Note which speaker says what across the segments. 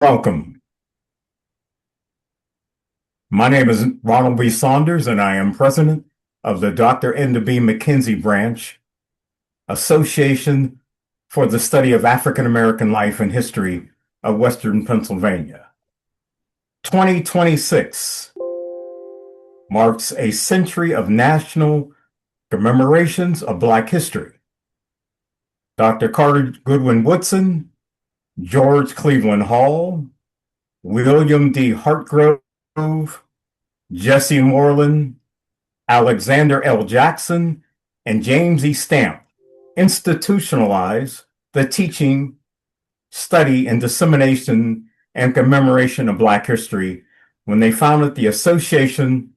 Speaker 1: Welcome. My name is Ronald B. Saunders, and I am president of the Dr. N. B. McKenzie Branch Association for the Study of African American Life and History of Western Pennsylvania. 2026 marks a century of national commemorations of Black history. Dr. Carter Goodwin Woodson, George Cleveland Hall, William D. Hartgrove, Jesse Moreland, Alexander L. Jackson, and James E. Stamp institutionalized the teaching, study, and dissemination and commemoration of Black history when they founded the Association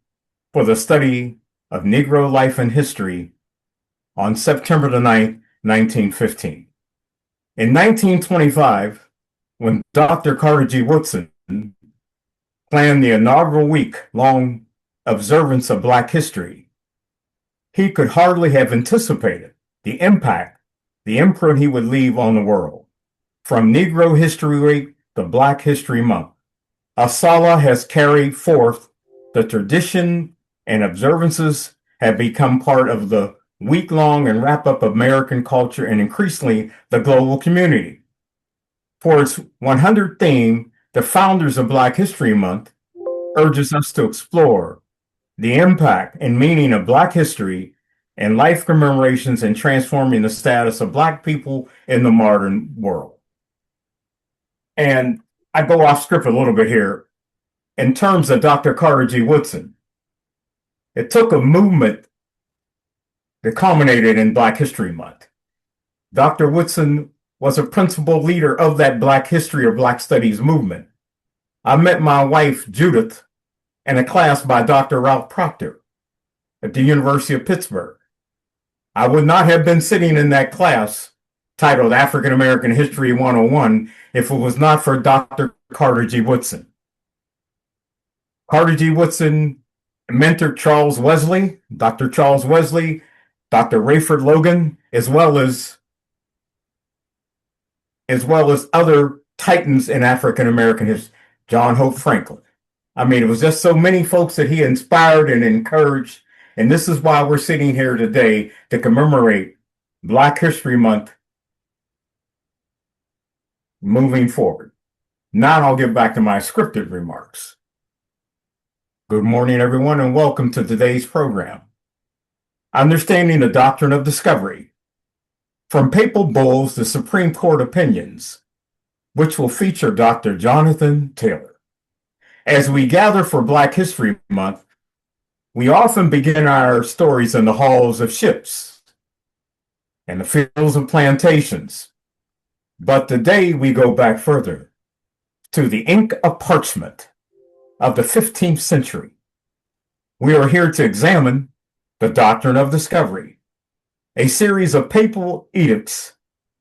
Speaker 1: for the Study of Negro Life and History on September the 9th, 1915. In 1925, when Dr. Carter G. Woodson planned the inaugural week-long observance of Black history, he could hardly have anticipated the impact, the imprint he would leave on the world. From Negro History Week to Black History Month, Asala has carried forth the tradition, and observances have become part of the week-long and wrap-up of American culture and increasingly the global community. For its 100th theme, the founders of Black History Month urges us to explore the impact and meaning of Black history and life commemorations in transforming the status of Black people in the modern world. And I go off script a little bit here. In terms of Dr. Carter G. Woodson, it took a movement that culminated in Black History Month. Dr. Woodson was a principal leader of that Black history or Black studies movement. I met my wife, Judith, in a class by Dr. Ralph Proctor at the University of Pittsburgh. I would not have been sitting in that class titled African American History 101 if it was not for Dr. Carter G. Woodson. Carter G. Woodson mentored Charles Wesley, Dr. Charles Wesley, Dr. Rayford Logan, as well as other titans in African American history, John Hope Franklin. I mean, it was just so many folks that he inspired and encouraged, and this is why we're sitting here today to commemorate Black History Month moving forward. Now I'll get back to my scripted remarks. Good morning, everyone, and welcome to today's program. Understanding the Doctrine of Discovery, from Papal Bulls to Supreme Court Opinions, which will feature Dr. Jonathan Taylor. As we gather for Black History Month, we often begin our stories in the halls of ships and the fields of plantations. But today we go back further to the ink of parchment of the 15th century. We are here to examine the Doctrine of Discovery, a series of papal edicts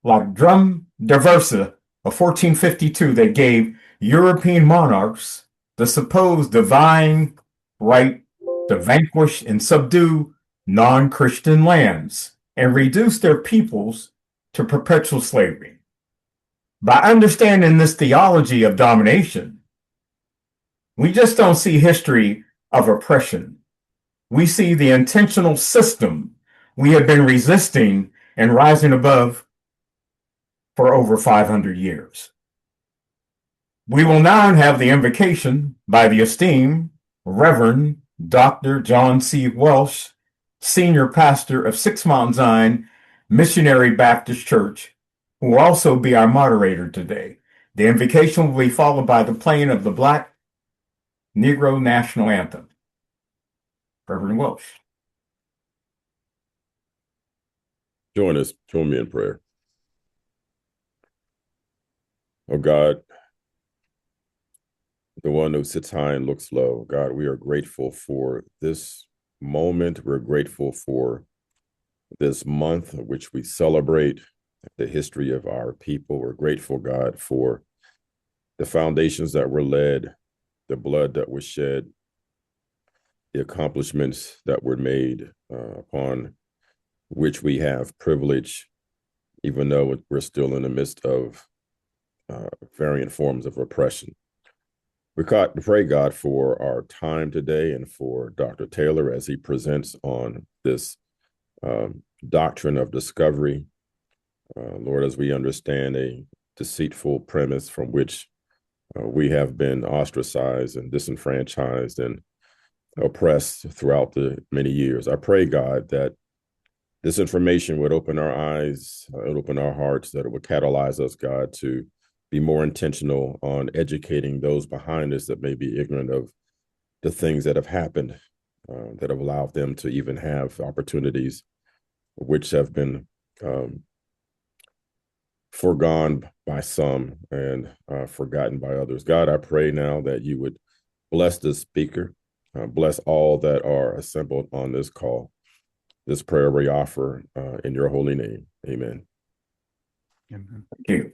Speaker 1: like Drum Diversa of 1452 that gave European monarchs the supposed divine right to vanquish and subdue non-Christian lands and reduce their peoples to perpetual slavery. By understanding this theology of domination, we just don't see history of oppression. We see the intentional system we have been resisting and rising above for over 500 years. We will now have the invocation by the esteemed Reverend Dr. John C. Welsh, Senior Pastor of Six Mount Zion Missionary Baptist Church, who will also be our moderator today. The invocation will be followed by the playing of the Black Negro National Anthem. Reverend Welsh.
Speaker 2: Join me in prayer. Oh God, the one who sits high and looks low. God, we are grateful for this moment. We're grateful for this month in which we celebrate the history of our people. We're grateful, God, for the foundations that were led, the blood that was shed, the accomplishments that were made upon which we have privilege, even though we're still in the midst of variant forms of oppression. We pray, God, for our time today and for Dr. Taylor as he presents on this doctrine of discovery. Lord, as we understand a deceitful premise from which we have been ostracized and disenfranchised and oppressed throughout the many years. I pray, God, that this information would open our eyes, it would open our hearts, that it would catalyze us, God, to be more intentional on educating those behind us that may be ignorant of the things that have happened, that have allowed them to even have opportunities which have been forgone by some and forgotten by others. God, I pray now that you would bless the speaker, bless all that are assembled on this call. This prayer we offer in your holy name. Amen.
Speaker 1: Amen. Thank you.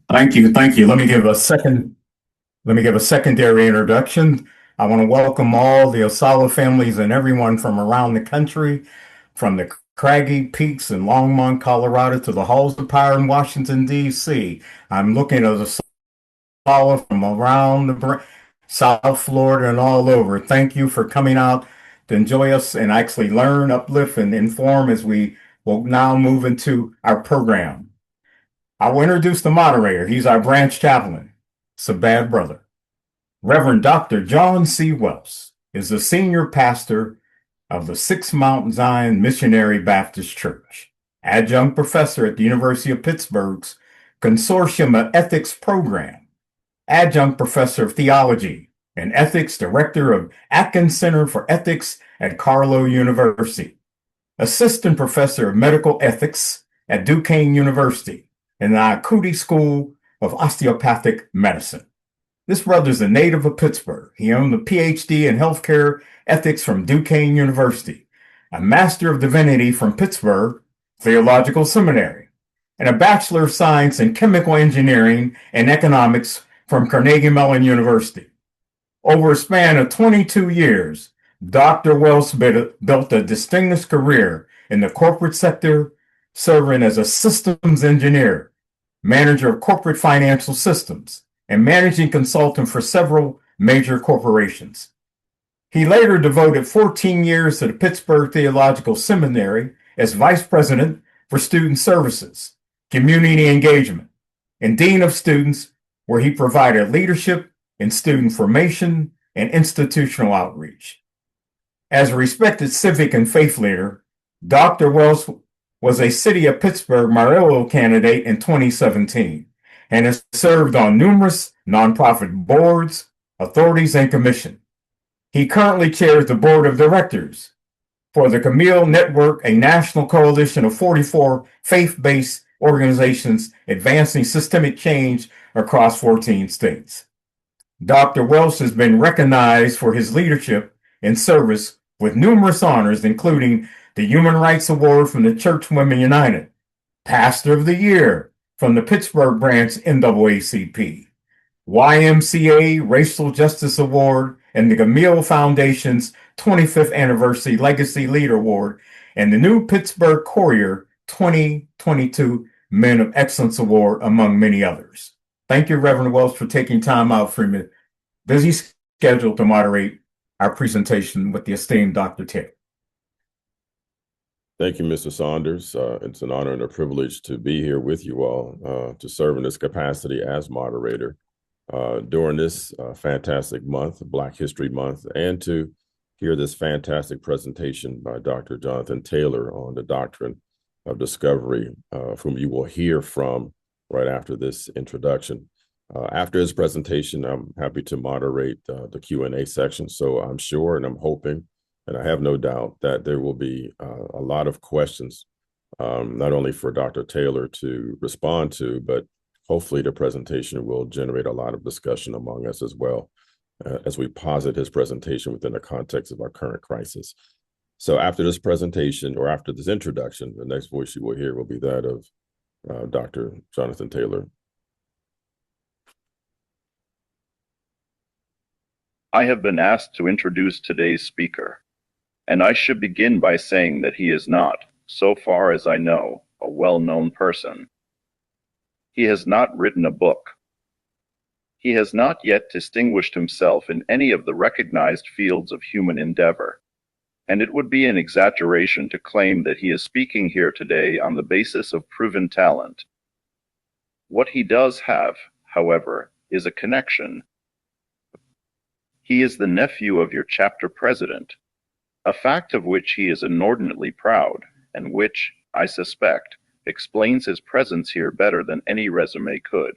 Speaker 1: Thank you. Thank you. Let me give a secondary introduction. I want to welcome all the Osala families and everyone from around the country, from the craggy peaks in Longmont, Colorado, to the halls of power in Washington, D.C. I'm looking at Osala from around South Florida and all over. Thank you for coming out to enjoy us and actually learn, uplift, and inform as we will now move into our program. I will introduce the moderator. He's our branch chaplain. It's a bad brother. Reverend Dr. John C. Wells is the senior pastor of the Six Mount Zion Missionary Baptist Church, adjunct professor at the University of Pittsburgh's Consortium of Ethics Program, adjunct professor of theology and ethics, director of Atkins Center for Ethics at Carlow University, assistant professor of medical ethics at Duquesne University, and the Ikuti School of Osteopathic Medicine. This brother's a native of Pittsburgh. He earned a PhD in healthcare ethics from Duquesne University, a Master of Divinity from Pittsburgh Theological Seminary, and a Bachelor of Science in Chemical Engineering and Economics from Carnegie Mellon University. Over a span of 22 years, Dr. Wells built a distinguished career in the corporate sector, serving as a systems engineer, manager of corporate financial systems, and managing consultant for several major corporations. He later devoted 14 years to the Pittsburgh Theological Seminary as vice president for student services, community engagement, and dean of students, where he provided leadership in student formation and institutional outreach. As a respected civic and faith leader, Dr. Wells was a City of Pittsburgh mayoral candidate in 2017 and has served on numerous nonprofit boards, authorities, and commissions. He currently chairs the board of directors for the Camille Network, a national coalition of 44 faith-based organizations advancing systemic change across 14 states. Dr. Wells has been recognized for his leadership and service with numerous honors, including the Human Rights Award from the Church Women United, Pastor of the Year from the Pittsburgh branch NAACP, YMCA Racial Justice Award, and the Camille Foundation's 25th Anniversary Legacy Leader Award, and the New Pittsburgh Courier 2022 Men of Excellence Award, among many others. Thank you, Reverend Wells, for taking time out from your busy schedule to moderate our presentation with the esteemed Dr. Taylor.
Speaker 2: Thank you, Mr. Saunders. It's an honor and a privilege to be here with you all to serve in this capacity as moderator during this fantastic month, Black History Month, and to hear this fantastic presentation by Dr. Jonathan Taylor on the doctrine of discovery, whom you will hear from right after this introduction. After his presentation, I'm happy to moderate the Q&A section. So I'm sure and I'm hoping, and I have no doubt that there will be a lot of questions, not only for Dr. Taylor to respond to, but hopefully the presentation will generate a lot of discussion among us as well, as we posit his presentation within the context of our current crisis. So after this presentation, or after this introduction, the next voice you will hear will be that of Dr. Jonathan Taylor.
Speaker 3: I have been asked to introduce today's speaker, and I should begin by saying that he is not, so far as I know, a well-known person. He has not written a book. He has not yet distinguished himself in any of the recognized fields of human endeavor, and it would be an exaggeration to claim that he is speaking here today on the basis of proven talent. What he does have, however, is a connection. He is the nephew of your chapter president, a fact of which he is inordinately proud, and which, I suspect, explains his presence here better than any resume could.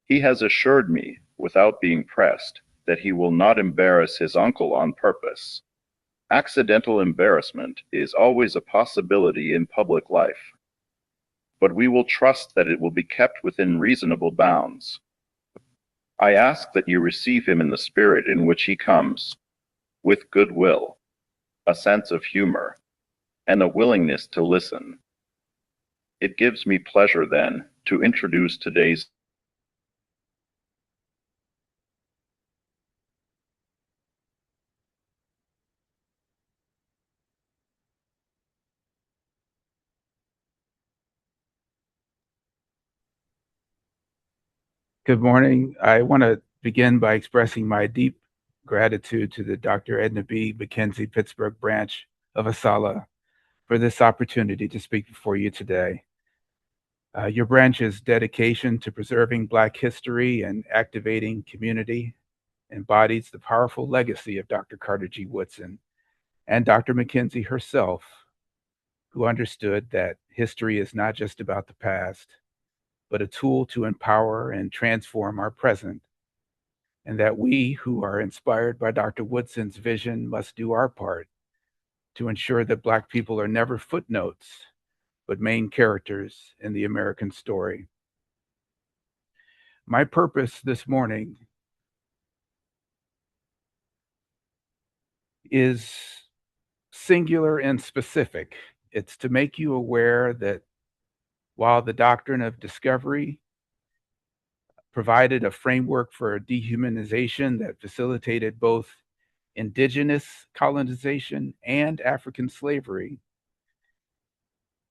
Speaker 3: He has assured me, without being pressed, that he will not embarrass his uncle on purpose. Accidental embarrassment is always a possibility in public life, but we will trust that it will be kept within reasonable bounds. I ask that you receive him in the spirit in which he comes, with goodwill, a sense of humor, and a willingness to listen. It gives me pleasure, then, to introduce today's
Speaker 4: Good morning. I want to begin by expressing my deep gratitude to the Dr. Edna B. McKenzie Pittsburgh branch of ASALH for this opportunity to speak before you today. Your branch's dedication to preserving Black history and activating community embodies the powerful legacy of Dr. Carter G. Woodson and Dr. McKenzie herself, who understood that history is not just about the past, but a tool to empower and transform our present, and that we who are inspired by Dr. Woodson's vision must do our part to ensure that Black people are never footnotes, but main characters in the American story. My purpose this morning is singular and specific. It's to make you aware that while the doctrine of discovery provided a framework for dehumanization that facilitated both indigenous colonization and African slavery,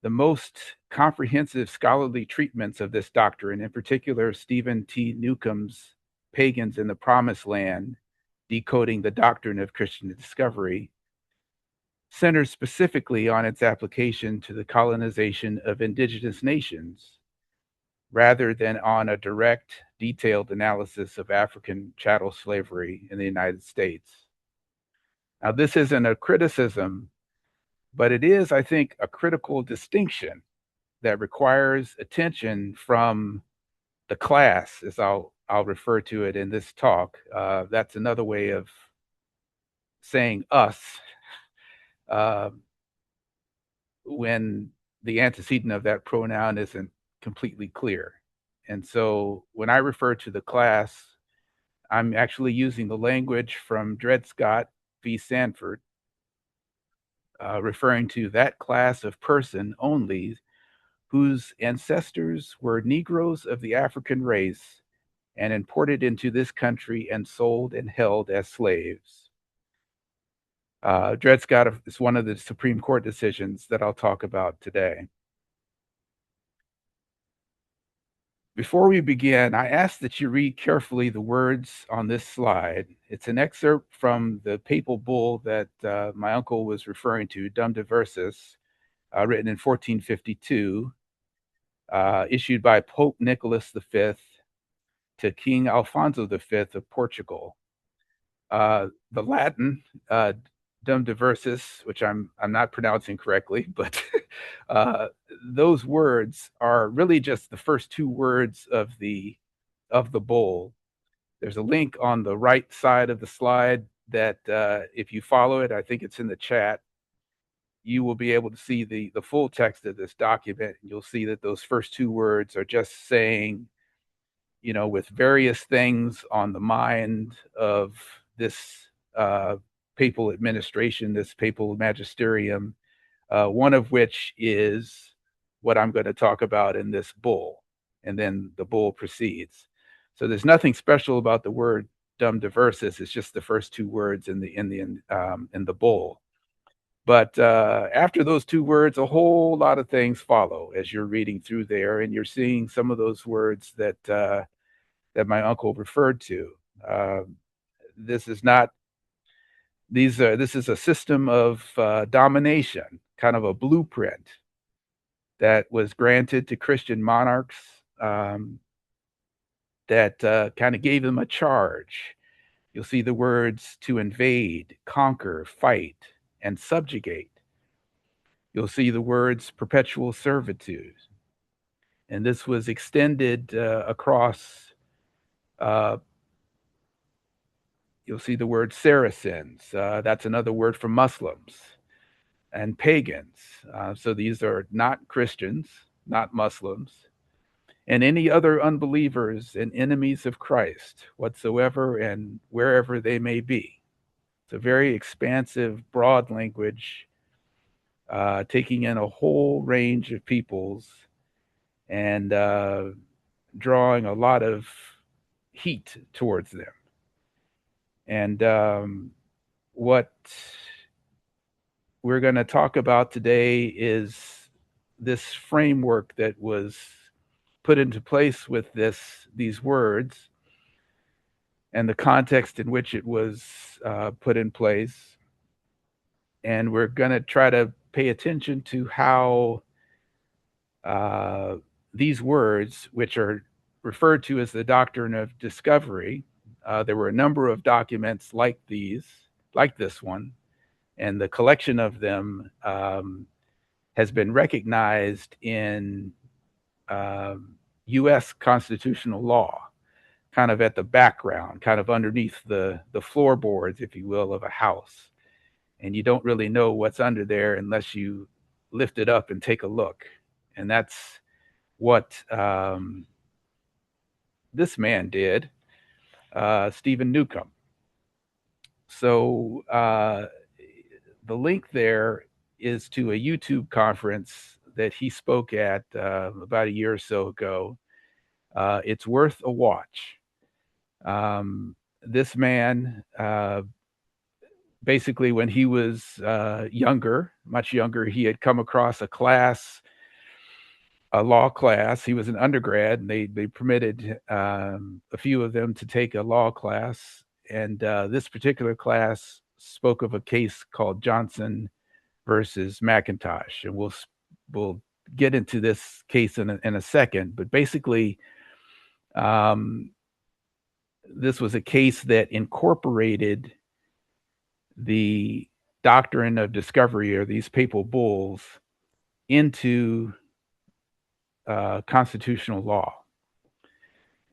Speaker 4: the most comprehensive scholarly treatments of this doctrine, in particular Stephen T. Newcomb's Pagans in the Promised Land, Decoding the Doctrine of Christian Discovery, centers specifically on its application to the colonization of indigenous nations, rather than on a direct, detailed analysis of African chattel slavery in the United States. Now, this isn't a criticism, but it is, I think, a critical distinction that requires attention from the class, as I'll refer to it in this talk. That's another way of saying us, when the antecedent of that pronoun isn't completely clear. And so when I refer to the class, I'm actually using the language from Dred Scott v. Sandford, referring to that class of person only whose ancestors were negroes of the African race and imported into this country and sold and held as slaves. Dred Scott is one of the Supreme Court decisions that I'll talk about today. Before we begin, I ask that you read carefully the words on this slide. It's an excerpt from the papal bull that my uncle was referring to, Dum Diversis, written in 1452, issued by Pope Nicholas V to King Alfonso V of Portugal. The Latin, Dum Diversis, which I'm not pronouncing correctly, but those words are really just the first two words of the bull. There's a link on the right side of the slide that if you follow it, I think it's in the chat, you will be able to see the full text of this document. You'll see that those first two words are just saying, with various things on the mind of this papal administration, this papal magisterium, one of which is what I'm going to talk about in this bull. And then the bull proceeds. So there's nothing special about the word Dum Diversis. It's just the first two words in the bull. But after those two words, a whole lot of things follow as you're reading through there, and you're seeing some of those words that my uncle referred to. This is a system of domination, kind of a blueprint that was granted to Christian monarchs that kind of gave them a charge. You'll see the words to invade, conquer, fight, and subjugate. You'll see the words perpetual servitude. And this was extended across, you'll see the word Saracens. That's another word for Muslims and pagans. So these are not Christians, not Muslims, and any other unbelievers and enemies of Christ whatsoever and wherever they may be. It's a very expansive, broad language, taking in a whole range of peoples and drawing a lot of heat towards them. And what we're going to talk about today is this framework that was put into place with these words and the context in which it was put in place. And we're going to try to pay attention to how these words, which are referred to as the Doctrine of Discovery, there were a number of documents like this one, and the collection of them has been recognized in U.S. constitutional law, kind of at the background, kind of underneath the floorboards, if you will, of a house. And you don't really know what's under there unless you lift it up and take a look. And that's what this man did, Stephen Newcomb. So the link there is to a YouTube conference that he spoke at about a year or so ago. It's worth a watch. This man, basically, when he was younger, much younger, he had come across a law class. He was an undergrad, and they permitted a few of them to take a law class. And this particular class spoke of a case called Johnson versus McIntosh, and we'll get into this case in a second. But basically, this was a case that incorporated the doctrine of discovery, or these papal bulls, into constitutional law.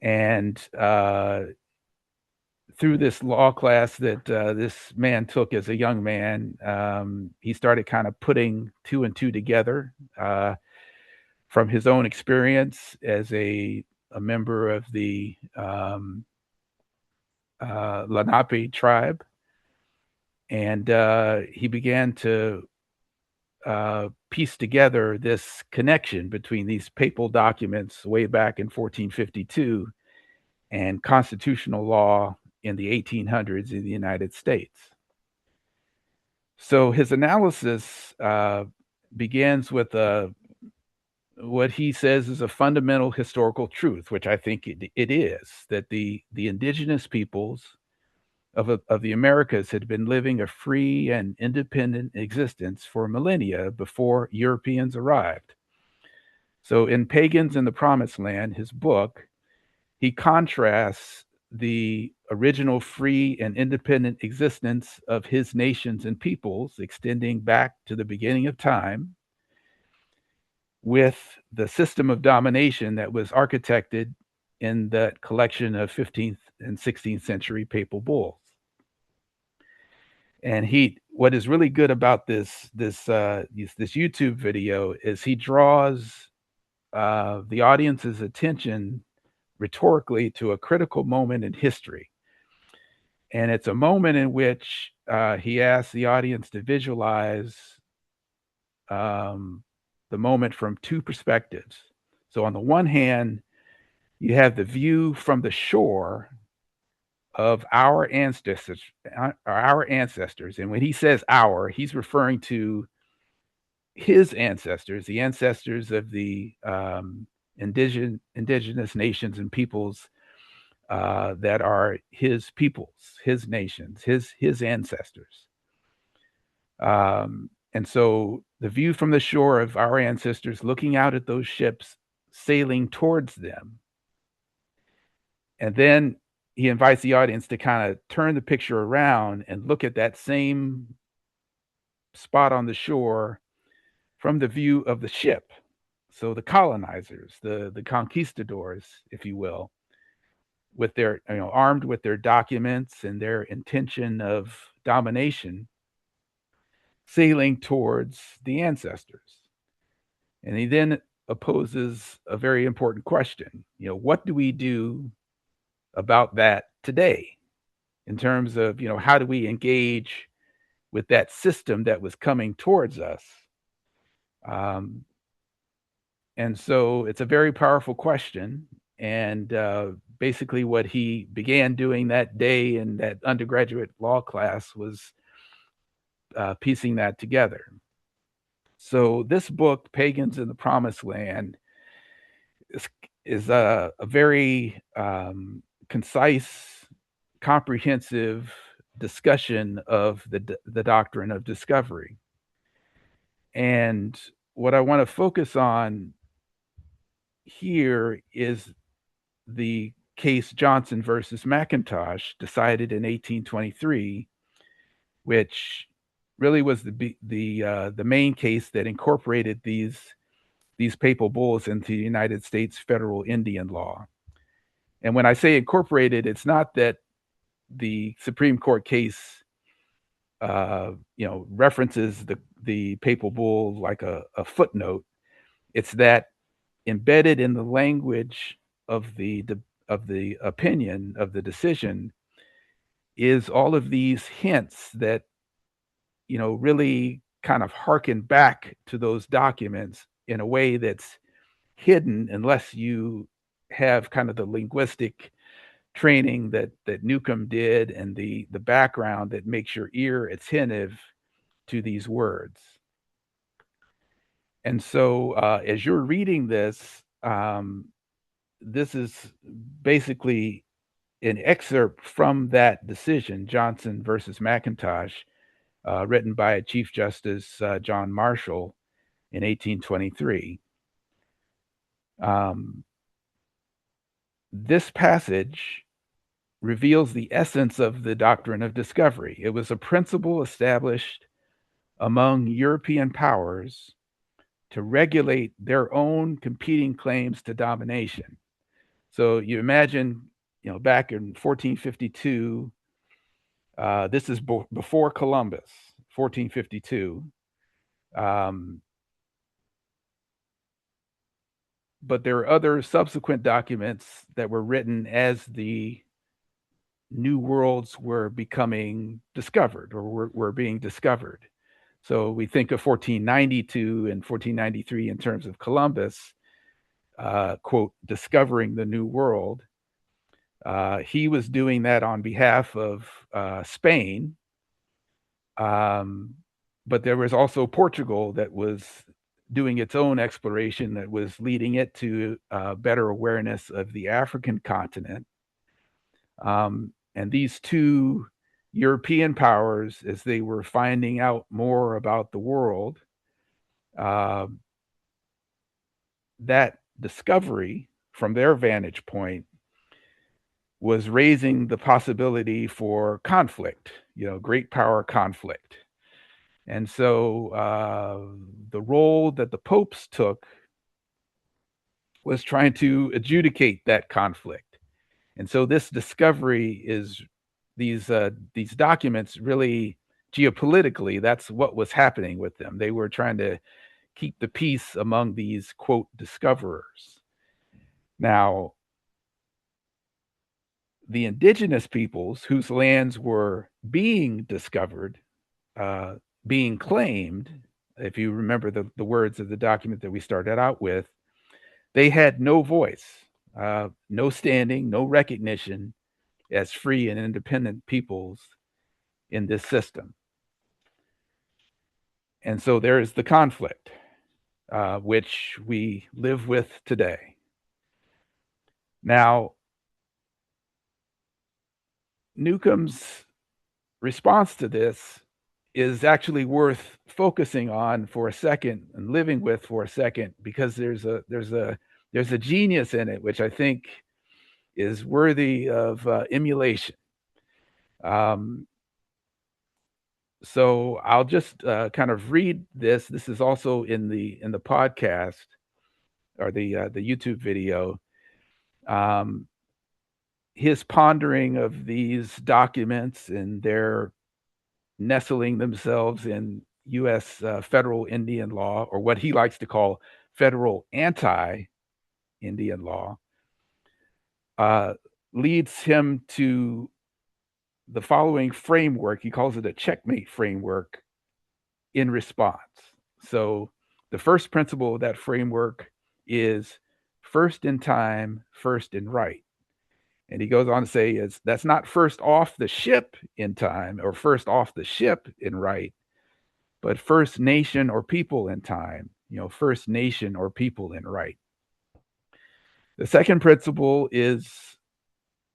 Speaker 4: And through this law class that this man took as a young man, he started kind of putting two and two together from his own experience as a member of the Lenape tribe. And he began to piece together this connection between these papal documents way back in 1452 and constitutional law in the 1800s in the United States. So his analysis begins with what he says is a fundamental historical truth, which I think it is, that the indigenous peoples of the Americas had been living a free and independent existence for millennia before Europeans arrived. So in Pagans in the Promised Land, his book, he contrasts the original free and independent existence of his nations and peoples, extending back to the beginning of time, with the system of domination that was architected in that collection of 15th and 16th century papal bulls. And what is really good about this YouTube video is he draws the audience's attention rhetorically to a critical moment in history. And it's a moment in which he asks the audience to visualize the moment from two perspectives. So on the one hand, you have the view from the shore of our ancestors. And when he says our, he's referring to his ancestors, the ancestors of the indigenous nations and peoples that are his peoples, his nations, his ancestors. And so the view from the shore of our ancestors, looking out at those ships sailing towards them. And then he invites the audience to kind of turn the picture around and look at that same spot on the shore from the view of the ship. So the colonizers, the conquistadors, if you will, with their, armed with their documents and their intention of domination, sailing towards the ancestors. And he then opposes a very important question. What do we do about that today in terms of, how do we engage with that system that was coming towards us? And so it's a very powerful question. And basically what he began doing that day in that undergraduate law class was piecing that together. So this book, Pagans in the Promised Land, is a very concise, comprehensive discussion of the doctrine of discovery. And what I want to focus on here is the case Johnson versus McIntosh, decided in 1823, which really was the main case that incorporated these papal bulls into the United States federal Indian law. And when I say incorporated, it's not that the Supreme Court case, references the papal bull like a footnote. It's that embedded in the language of the opinion of the decision is all of these hints that really kind of harken back to those documents in a way that's hidden unless you have kind of the linguistic training that Newcomb did and the background that makes your ear attentive to these words. And so as you're reading this, this is basically an excerpt from that decision, Johnson versus McIntosh, written by Chief Justice John Marshall in 1823. This passage reveals the essence of the doctrine of discovery. It was a principle established among European powers to regulate their own competing claims to domination. So you imagine, back in 1452, this is before Columbus, 1452. But there are other subsequent documents that were written as the new worlds were becoming discovered or were being discovered. So we think of 1492 and 1493 in terms of Columbus, quote, discovering the new world. He was doing that on behalf of Spain. But there was also Portugal that was doing its own exploration that was leading it to better awareness of the African continent. And these two European powers, as they were finding out more about the world, that discovery from their vantage point was raising the possibility for conflict, great power conflict. And so the role that the popes took was trying to adjudicate that conflict. And so this discovery is these documents really geopolitically, that's what was happening with them. They were trying to keep the peace among these, quote, discoverers. Now, the indigenous peoples whose lands were being discovered, being claimed, if you remember the words of the document that we started out with, they had no voice, no standing, no recognition as free and independent peoples in this system. And so there is the conflict, which we live with today. Now, Newcomb's response to this is actually worth focusing on for a second and living with for a second, because there's a genius in it, which I think is worthy of emulation. So I'll just kind of read this. This is also in the podcast or the YouTube video. His pondering of these documents and their nestling themselves in U.S. federal Indian law, or what he likes to call federal anti-Indian law, leads him to the following framework. He calls it a checkmate framework in response. So the first principle of that framework is first in time, first in right. And he goes on to say, that's not first off the ship in time or first off the ship in right, but first nation or people in time, first nation or people in right. The second principle is,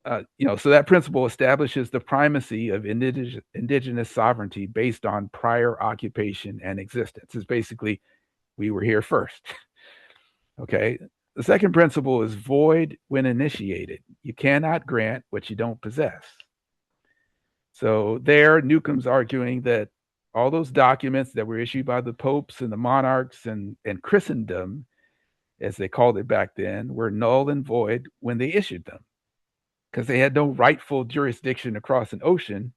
Speaker 4: so that principle establishes the primacy of indigenous sovereignty based on prior occupation and existence. It's basically, we were here first. Okay. The second principle is void when initiated. You cannot grant what you don't possess. So there, Newcomb's arguing that all those documents that were issued by the popes and the monarchs and Christendom, as they called it back then, were null and void when they issued them, because they had no rightful jurisdiction across an ocean,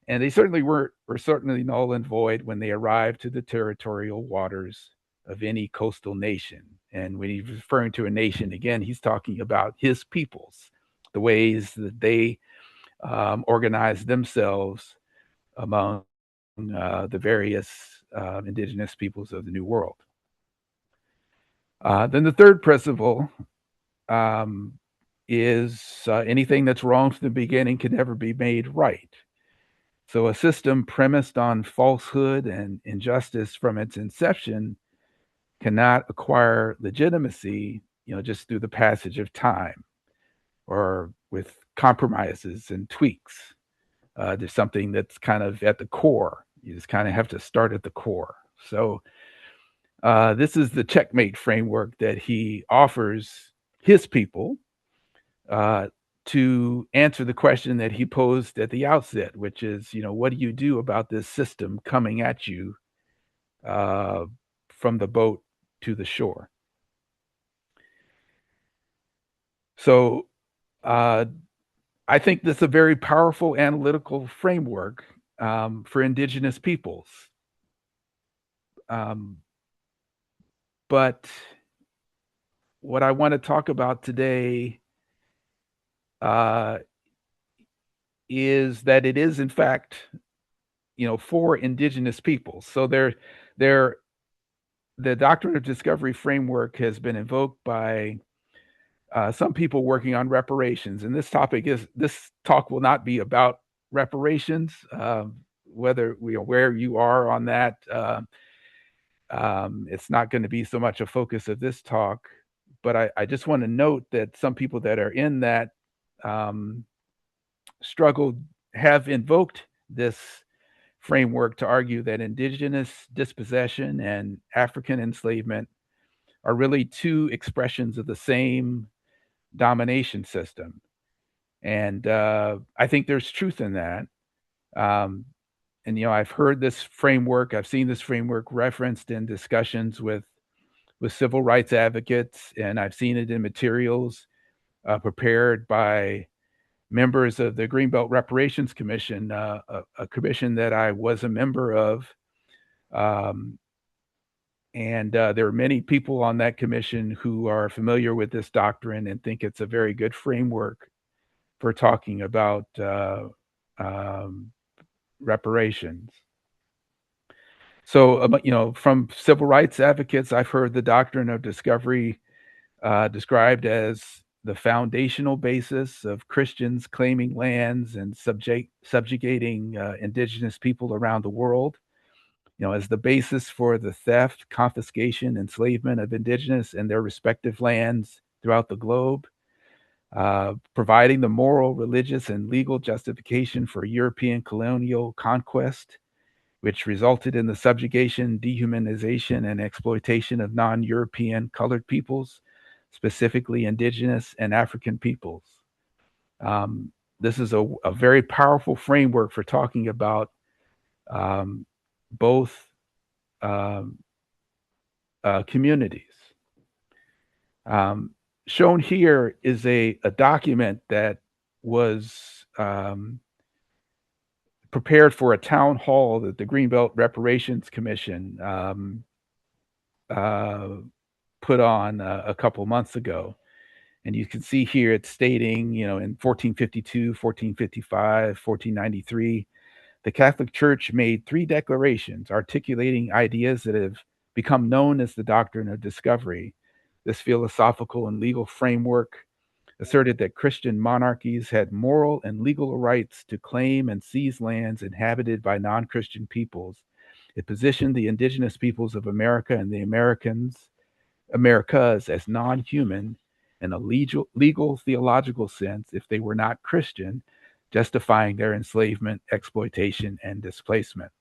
Speaker 4: and they certainly were certainly null and void when they arrived to the territorial waters of any coastal nation. And when he's referring to a nation, again, he's talking about his peoples, the ways that they organized themselves among the various indigenous peoples of the New World. Then the third principle is anything that's wrong from the beginning can never be made right. So a system premised on falsehood and injustice from its inception cannot acquire legitimacy, just through the passage of time or with compromises and tweaks. There's something that's kind of at the core. You just kind of have to start at the core. So this is the checkmate framework that he offers his people to answer the question that he posed at the outset, which is, what do you do about this system coming at you from the boat to the shore? So I think this is a very powerful analytical framework for indigenous peoples. But what I want to talk about today is that it is, in fact, for indigenous peoples. So the Doctrine of Discovery framework has been invoked by some people working on reparations, and this talk will not be about reparations, whether where you are on that. It's not going to be so much a focus of this talk, but I just want to note that some people that are in that struggle have invoked this framework to argue that indigenous dispossession and African enslavement are really two expressions of the same domination system. And I think there's truth in that. And I've heard this framework, I've seen this framework referenced in discussions with civil rights advocates, and I've seen it in materials prepared by members of the Greenbelt Reparations Commission, a commission that I was a member of. And there are many people on that commission who are familiar with this doctrine and think it's a very good framework for talking about reparations. So, from civil rights advocates, I've heard the Doctrine of Discovery described as the foundational basis of Christians claiming lands and subjugating indigenous people around the world, as the basis for the theft, confiscation, enslavement of indigenous and their respective lands throughout the globe, providing the moral, religious, and legal justification for European colonial conquest, which resulted in the subjugation, dehumanization, and exploitation of non-European colored peoples, specifically indigenous and African peoples. This is a very powerful framework for talking about both communities. Shown here is a document that was prepared for a town hall that the Greenbelt Reparations Commission put on a couple months ago. And you can see here it's stating, in 1452, 1455, 1493, the Catholic Church made 3 declarations articulating ideas that have become known as the Doctrine of Discovery. This philosophical and legal framework asserted that Christian monarchies had moral and legal rights to claim and seize lands inhabited by non-Christian peoples. It positioned the indigenous peoples of America and the Americas as non-human in a legal theological sense if they were not Christian, justifying their enslavement, exploitation, and displacement.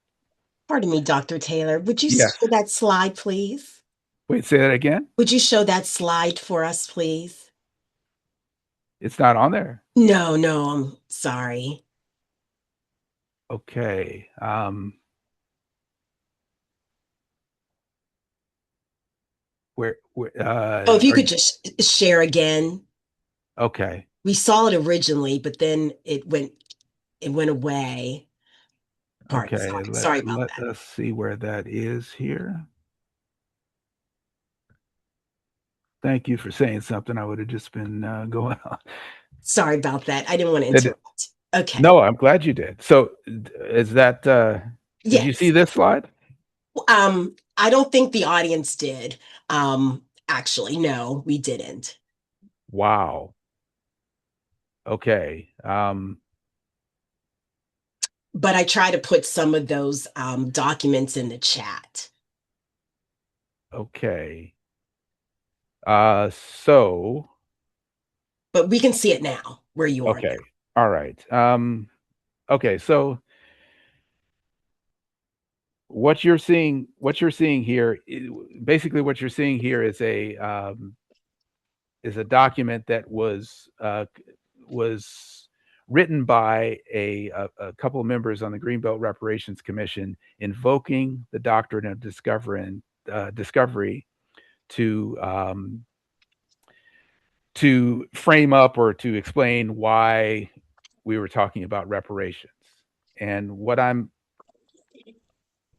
Speaker 5: Pardon me, Dr. Taylor. Would you
Speaker 4: Yes.
Speaker 5: show that slide, please?
Speaker 4: Wait, say that again?
Speaker 5: Would you show that slide for us, please?
Speaker 4: It's not on there.
Speaker 5: No, I'm sorry.
Speaker 4: Okay.
Speaker 5: If you could just share again.
Speaker 4: Okay.
Speaker 5: We saw it originally, but then it went away. Pardon,
Speaker 4: Okay.
Speaker 5: sorry about that.
Speaker 4: Let us see where that is here. Thank you for saying something. I would have just been going on.
Speaker 5: Sorry about that. I didn't want to interrupt. Okay.
Speaker 4: No, I'm glad you did. So is that, did you see this slide?
Speaker 5: I don't think the audience did. Actually, no, we didn't.
Speaker 4: Wow. Okay.
Speaker 5: But I try to put some of those documents in the chat.
Speaker 4: Okay.
Speaker 5: But we can see it now where you are.
Speaker 4: Okay. All right. Okay. So what you're seeing here, basically what you're seeing here is a document that was written by a couple of members on the Greenbelt Reparations Commission, invoking the doctrine of discovery to frame up or to explain why we were talking about reparations. And what I'm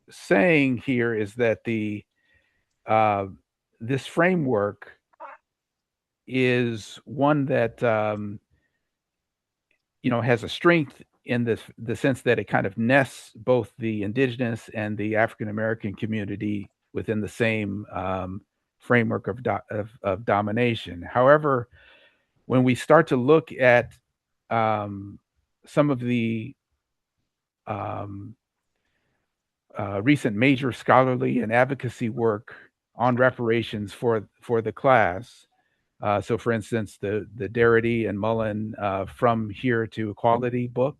Speaker 4: saying here is that this framework is one that has a strength in the sense that it kind of nests both the indigenous and the African American community within the same framework of domination. However, when we start to look at some of the recent major scholarly and advocacy work on reparations for the class, so for instance, the Darity and Mullen From Here to Equality book,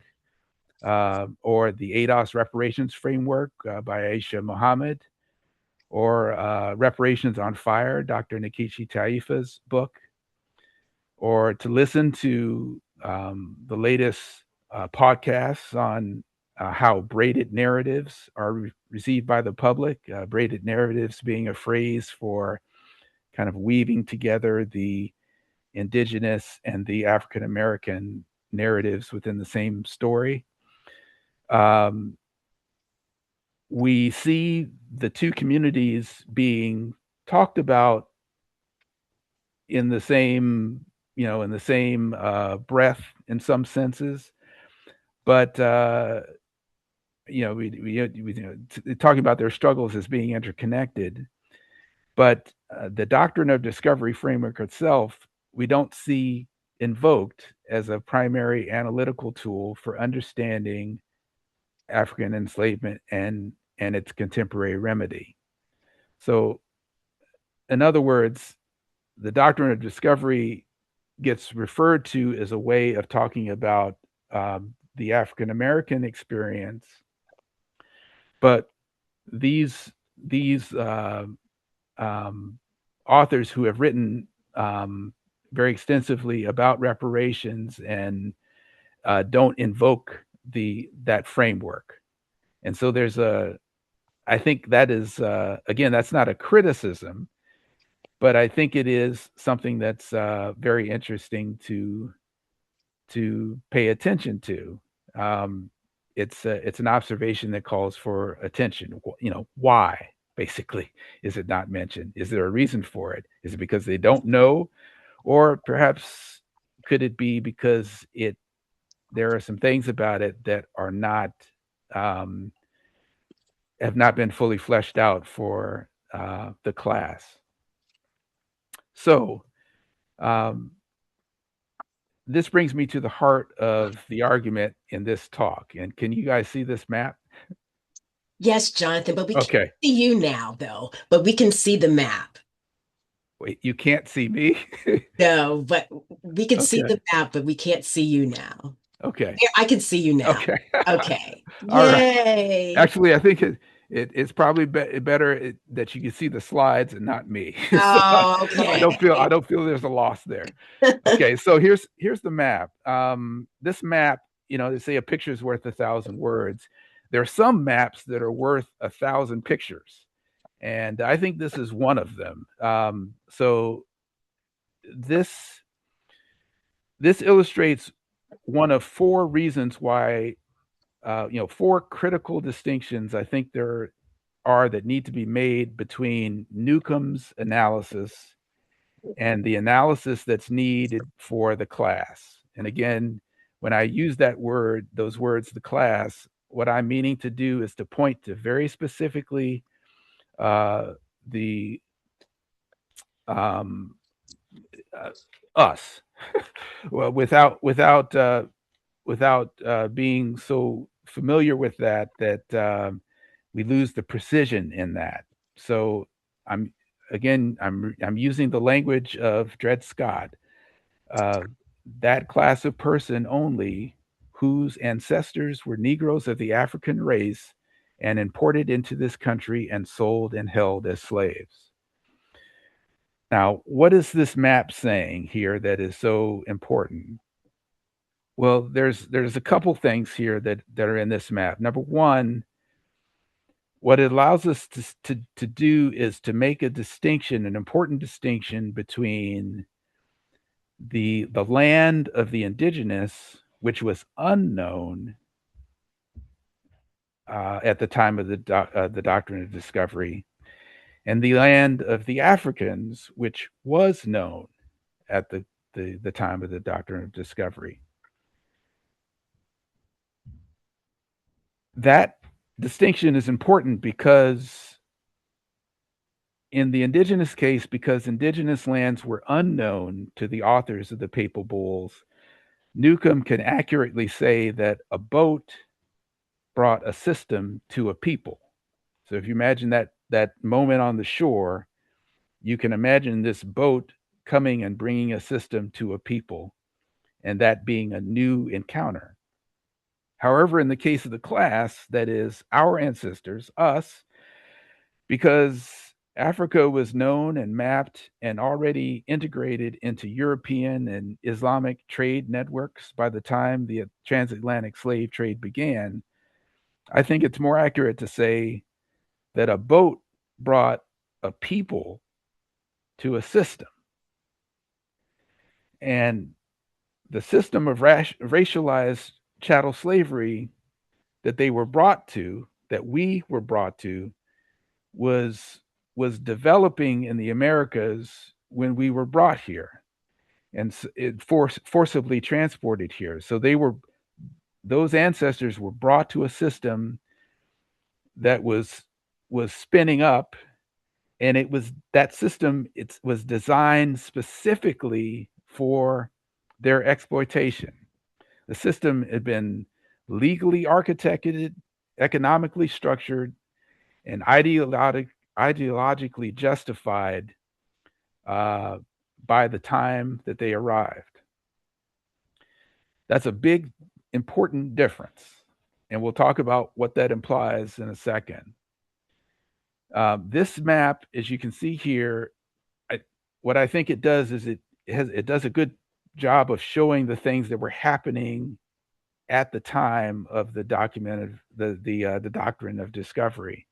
Speaker 4: or the ADOS Reparations Framework by Aisha Mohammed, or Reparations on Fire, Dr. Nikichi Taifa's book, or to listen to the latest podcasts on how braided narratives are received by the public, braided narratives being a phrase for kind of weaving together the indigenous and the African American narratives within the same story. We see the two communities being talked about in the same, breath in some senses, but talking about their struggles as being interconnected. But the doctrine of discovery framework itself, we don't see invoked as a primary analytical tool for understanding African enslavement and its contemporary remedy. So, in other words, the doctrine of discovery gets referred to as a way of talking about the African American experience, but these authors who have written very extensively about reparations and don't invoke that framework. And so I think that is, again, that's not a criticism, but I think it is something that's very interesting to pay attention to. It's an observation that calls for attention. Why? Basically, is it not mentioned? Is there a reason for it? Is it because they don't know? Or perhaps could it be because there are some things about it that are not, have not been fully fleshed out for the class? So this brings me to the heart of the argument in this talk. And can you guys see this map?
Speaker 5: Yes, Jonathan, but we can't
Speaker 4: Okay.
Speaker 5: see you now, though. But we can see the map.
Speaker 4: Wait, you can't see me?
Speaker 5: No, but we can see
Speaker 4: Okay.
Speaker 5: the map, but we can't see you now.
Speaker 4: Okay.
Speaker 5: Yeah, I can see you now.
Speaker 4: Okay.
Speaker 5: Okay.
Speaker 4: All right.
Speaker 5: Yay.
Speaker 4: Actually, I think it's probably better that you can see the slides and not me. So
Speaker 5: Oh,
Speaker 4: I
Speaker 5: okay.
Speaker 4: don't feel there's a loss there. Okay, so here's the map. This map, they say a picture is worth 1,000 words. There are some maps that are worth 1,000 pictures, and I think this is one of them. So this illustrates one of four reasons why, four critical distinctions I think there are that need to be made between Newcomb's analysis and the analysis that's needed for the class. And again, when I use those words, the class, what I'm meaning to do is to point to very specifically the us, well, without being so familiar with that we lose the precision in that. So I'm using the language of Dred Scott, that class of person only whose ancestors were Negroes of the African race and imported into this country and sold and held as slaves. Now, what is this map saying here that is so important? Well, there's a couple things here that are in this map. Number one, what it allows us to do is to make a distinction, an important distinction between the land of the indigenous, which was unknown at the time of the Doctrine of Discovery, and the land of the Africans, which was known at the time of the Doctrine of Discovery. That distinction is important because in the indigenous case, because indigenous lands were unknown to the authors of the Papal Bulls, Newcomb can accurately say that a boat brought a system to a people. So if you imagine that moment on the shore, you can imagine this boat coming and bringing a system to a people, and that being a new encounter. However, in the case of the class, that is our ancestors, us, because Africa was known and mapped and already integrated into European and Islamic trade networks by the time the transatlantic slave trade began, I think it's more accurate to say that a boat brought a people to a system. And the system of racialized chattel slavery that they were brought to, that we were brought to, was developing in the Americas when we were brought here and forcibly transported here. So those ancestors were brought to a system that was spinning up, and that system was designed specifically for their exploitation. The system had been legally architected, economically structured, and ideologically justified by the time that they arrived. That's a big, important difference. And we'll talk about what that implies in a second. This map, as you can see here, what I think it does is it does a good job of showing the things that were happening at the time of the the Doctrine of Discovery.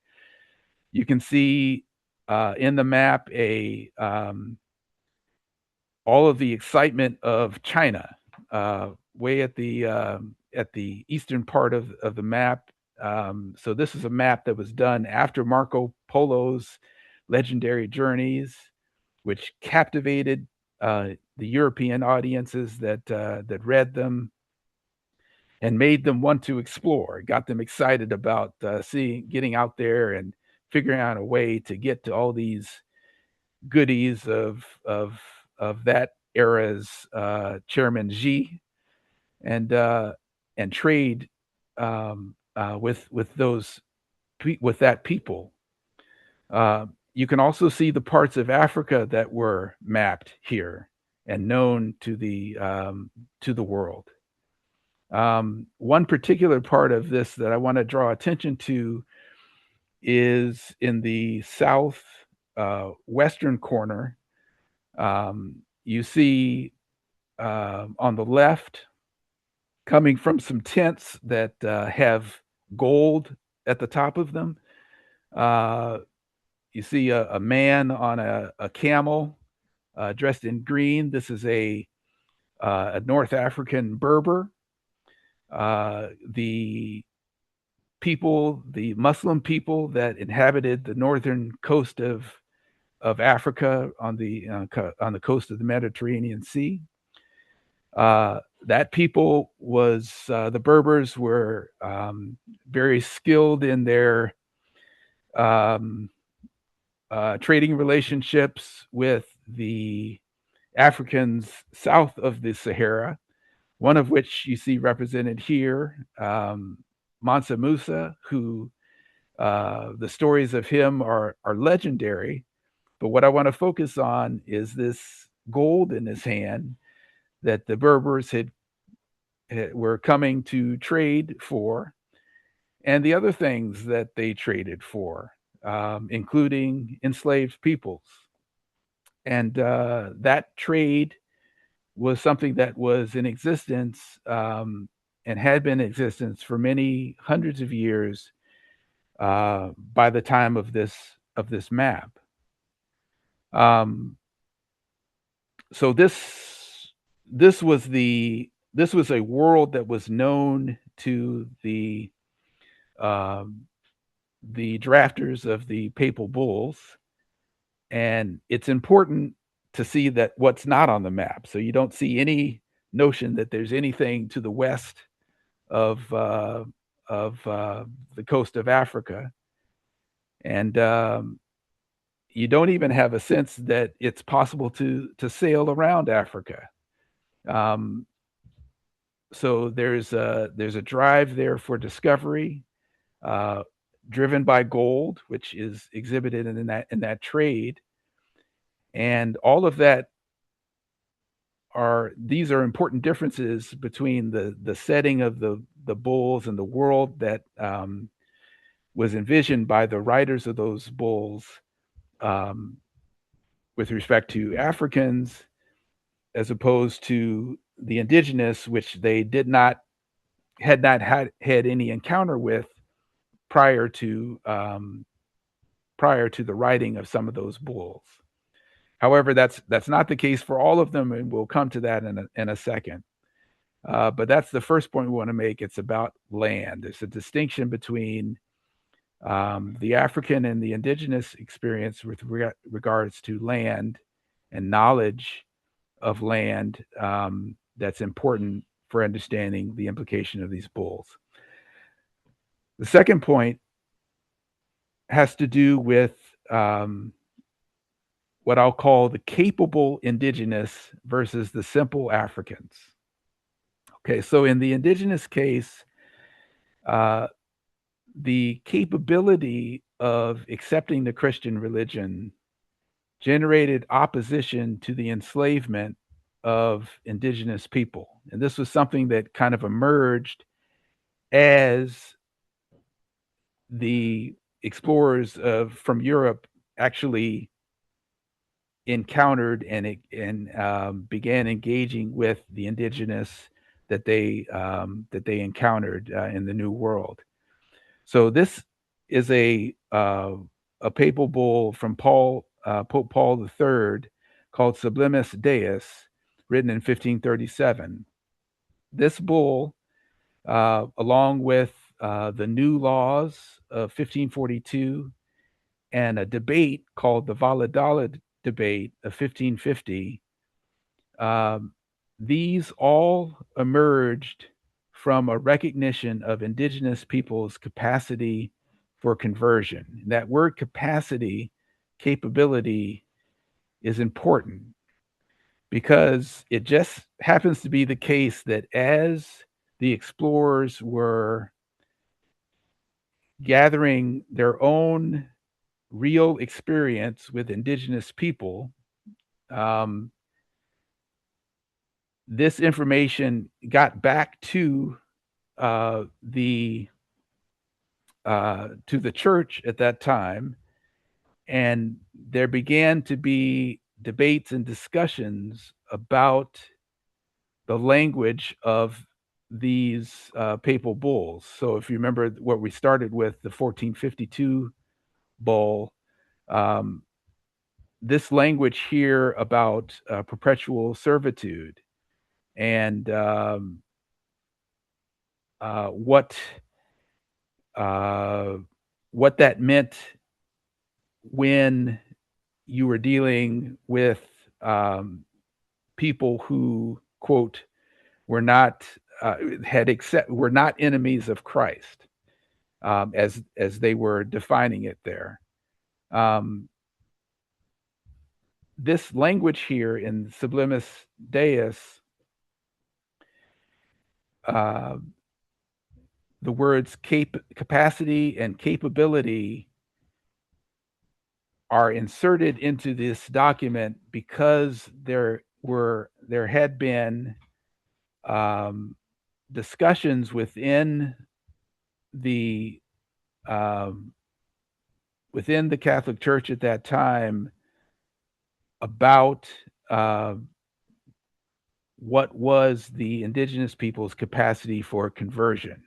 Speaker 4: You can see in the map all of the excitement of China, way at the eastern part of the map. So this is a map that was done after Marco Polo's legendary journeys, which captivated the European audiences that read them and made them want to explore, got them excited about getting out there and figuring out a way to get to all these goodies of that era's Chairman Xi, and trade with that people. You can also see the parts of Africa that were mapped here and known to the world. One particular part of this that I want to draw attention to is in the south western corner. You see on the left, coming from some tents that have gold at the top of them, you see a man on a camel dressed in green. This is a North African Berber. The Muslim people that inhabited the northern coast of Africa on the coast of the Mediterranean Sea. That people was the Berbers were very skilled in their trading relationships with the Africans south of the Sahara, one of which you see represented here, Mansa Musa, who the stories of him are legendary. But what I want to focus on is this gold in his hand that the Berbers were coming to trade for, and the other things that they traded for, including enslaved peoples. And that trade was something that was in existence and had been in existence for many hundreds of years by the time of this map. So this was a world that was known to the drafters of the papal bulls, and it's important to see that what's not on the map. So you don't see any notion that there's anything to the west of the coast of Africa, and you don't even have a sense that it's possible to sail around Africa. So there's a drive there for discovery, driven by gold, which is exhibited in that trade, and all of that these are important differences between the setting of the bulls and the world that was envisioned by the writers of those bulls with respect to Africans, as opposed to the indigenous, which they had not had any encounter with prior to the writing of some of those bulls. However, that's not the case for all of them, and we'll come to that in a second. But that's the first point we want to make. It's about land. There's a distinction between the African and the indigenous experience with regards to land and knowledge of land that's important for understanding the implication of these bulls. The second point has to do with what I'll call the capable indigenous versus the simple Africans. Okay, so in the indigenous case, the capability of accepting the Christian religion generated opposition to the enslavement of indigenous people. And this was something that kind of emerged as the explorers from Europe actually encountered and began engaging with the indigenous that they encountered in the New World. So this is a papal bull from Pope Paul III called Sublimis Deus, written in 1537. This bull, along with the new laws of 1542 and a debate called the Valladolid debate of 1550, these all emerged from a recognition of indigenous people's capacity for conversion. That word capacity, capability, is important because it just happens to be the case that as the explorers were gathering their own real experience with indigenous people, this information got back to the church at that time, and there began to be debates and discussions about the language of these papal bulls. So if you remember what we started with, the 1452 bull, this language here about perpetual servitude and what that meant when you were dealing with people who, quote, were not were not enemies of Christ, as they were defining it there. This language here in Sublimis Deus, the words capacity and capability are inserted into this document because there had been discussions within the Catholic Church at that time about what was the indigenous people's capacity for conversion.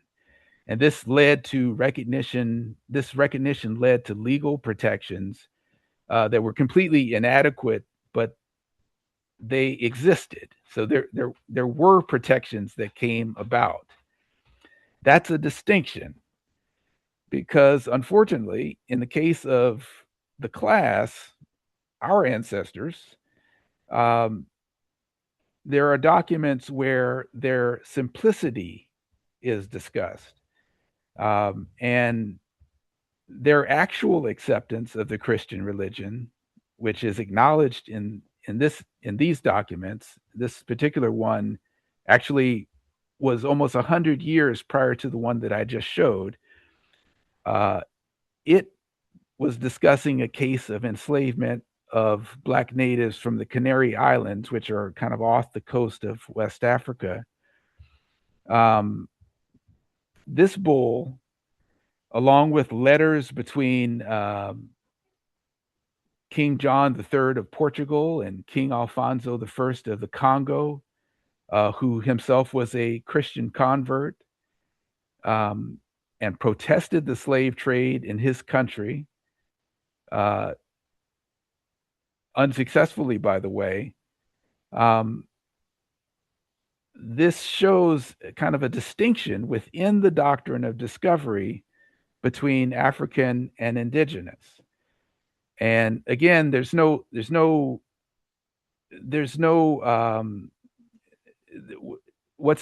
Speaker 4: And this led to recognition. This recognition led to legal protections that were completely inadequate, but they existed. So there were protections that came about. That's a distinction, because unfortunately, in the case of the class, our ancestors, there are documents where their simplicity is discussed, and their actual acceptance of the Christian religion, which is acknowledged in these documents. This particular one actually was almost 100 years prior to the one that I just showed. It was discussing a case of enslavement of Black natives from the Canary Islands, which are kind of off the coast of West Africa. This bull, along with letters between King John III of Portugal and King Alfonso I of the Congo, who himself was a Christian convert, and protested the slave trade in his country, unsuccessfully, by the way. This shows kind of a distinction within the doctrine of discovery between African and indigenous. And again, what's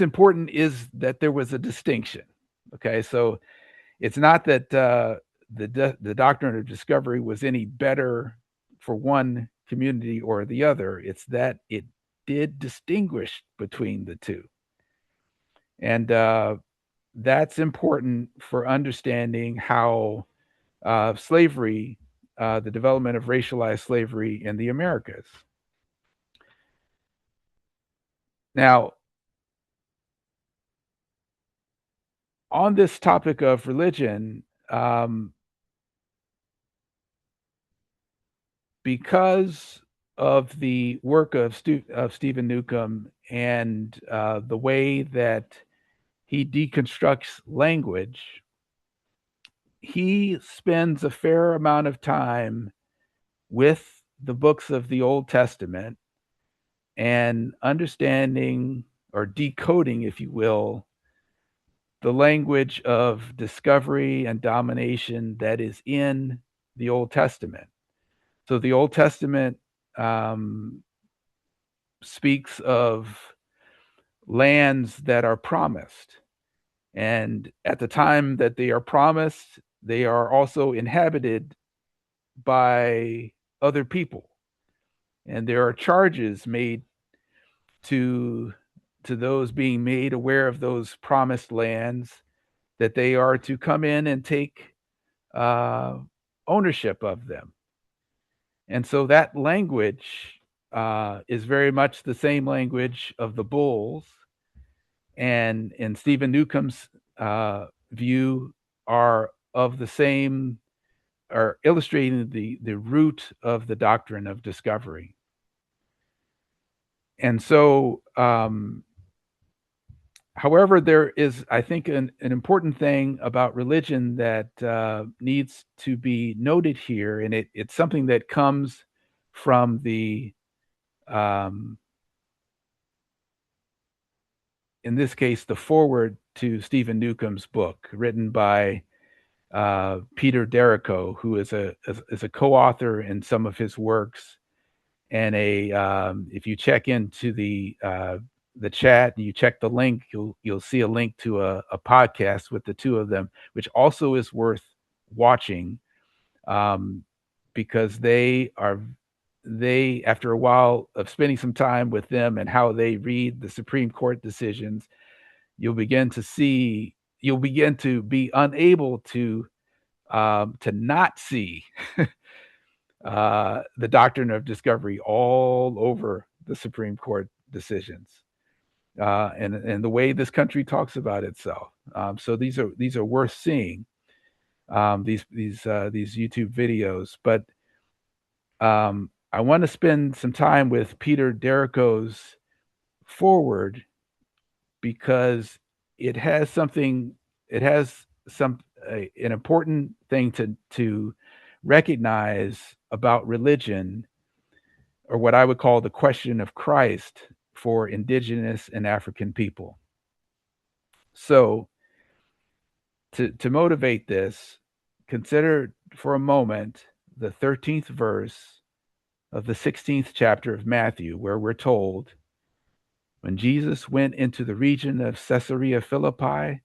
Speaker 4: important is that there was a distinction. Okay, so it's not that the doctrine of discovery was any better for one community or the other. It's that it did distinguish between the two. And that's important for understanding how slavery, the development of racialized slavery in the Americas. Now, on this topic of religion, because of the work of Stephen Newcomb and the way that he deconstructs language, he spends a fair amount of time with the books of the Old Testament and understanding or decoding, if you will, the language of discovery and domination that is in the Old Testament. So the Old Testament speaks of lands that are promised. And at the time that they are promised, they are also inhabited by other people. and there are charges made to those being made aware of those promised lands, that they are to come in and take ownership of them. And so that language is very much the same language of the bulls, and in Stephen Newcomb's view, are of the same, are illustrating the root of the doctrine of discovery. And so, however, there is, I think, an important thing about religion that needs to be noted here, and it's something that comes from the, in this case, the foreword to Stephen Newcomb's book, written by Peter Derrico, who is a co-author in some of his works, and if you check into the chat and you check the link, you'll see a link to a podcast with the two of them, which also is worth watching, because they, after a while of spending some time with them and how they read the Supreme Court decisions, you'll begin to be unable to not see the doctrine of discovery all over the Supreme Court decisions, and the way this country talks about itself. So these are worth seeing, these YouTube videos. But I want to spend some time with Peter Derrico's foreword, because it has an important thing to recognize about religion, or what I would call the question of Christ for indigenous and African people. So to motivate this, consider for a moment the 13th verse of the 16th chapter of Matthew, where we're told, when Jesus went into the region of Caesarea Philippi,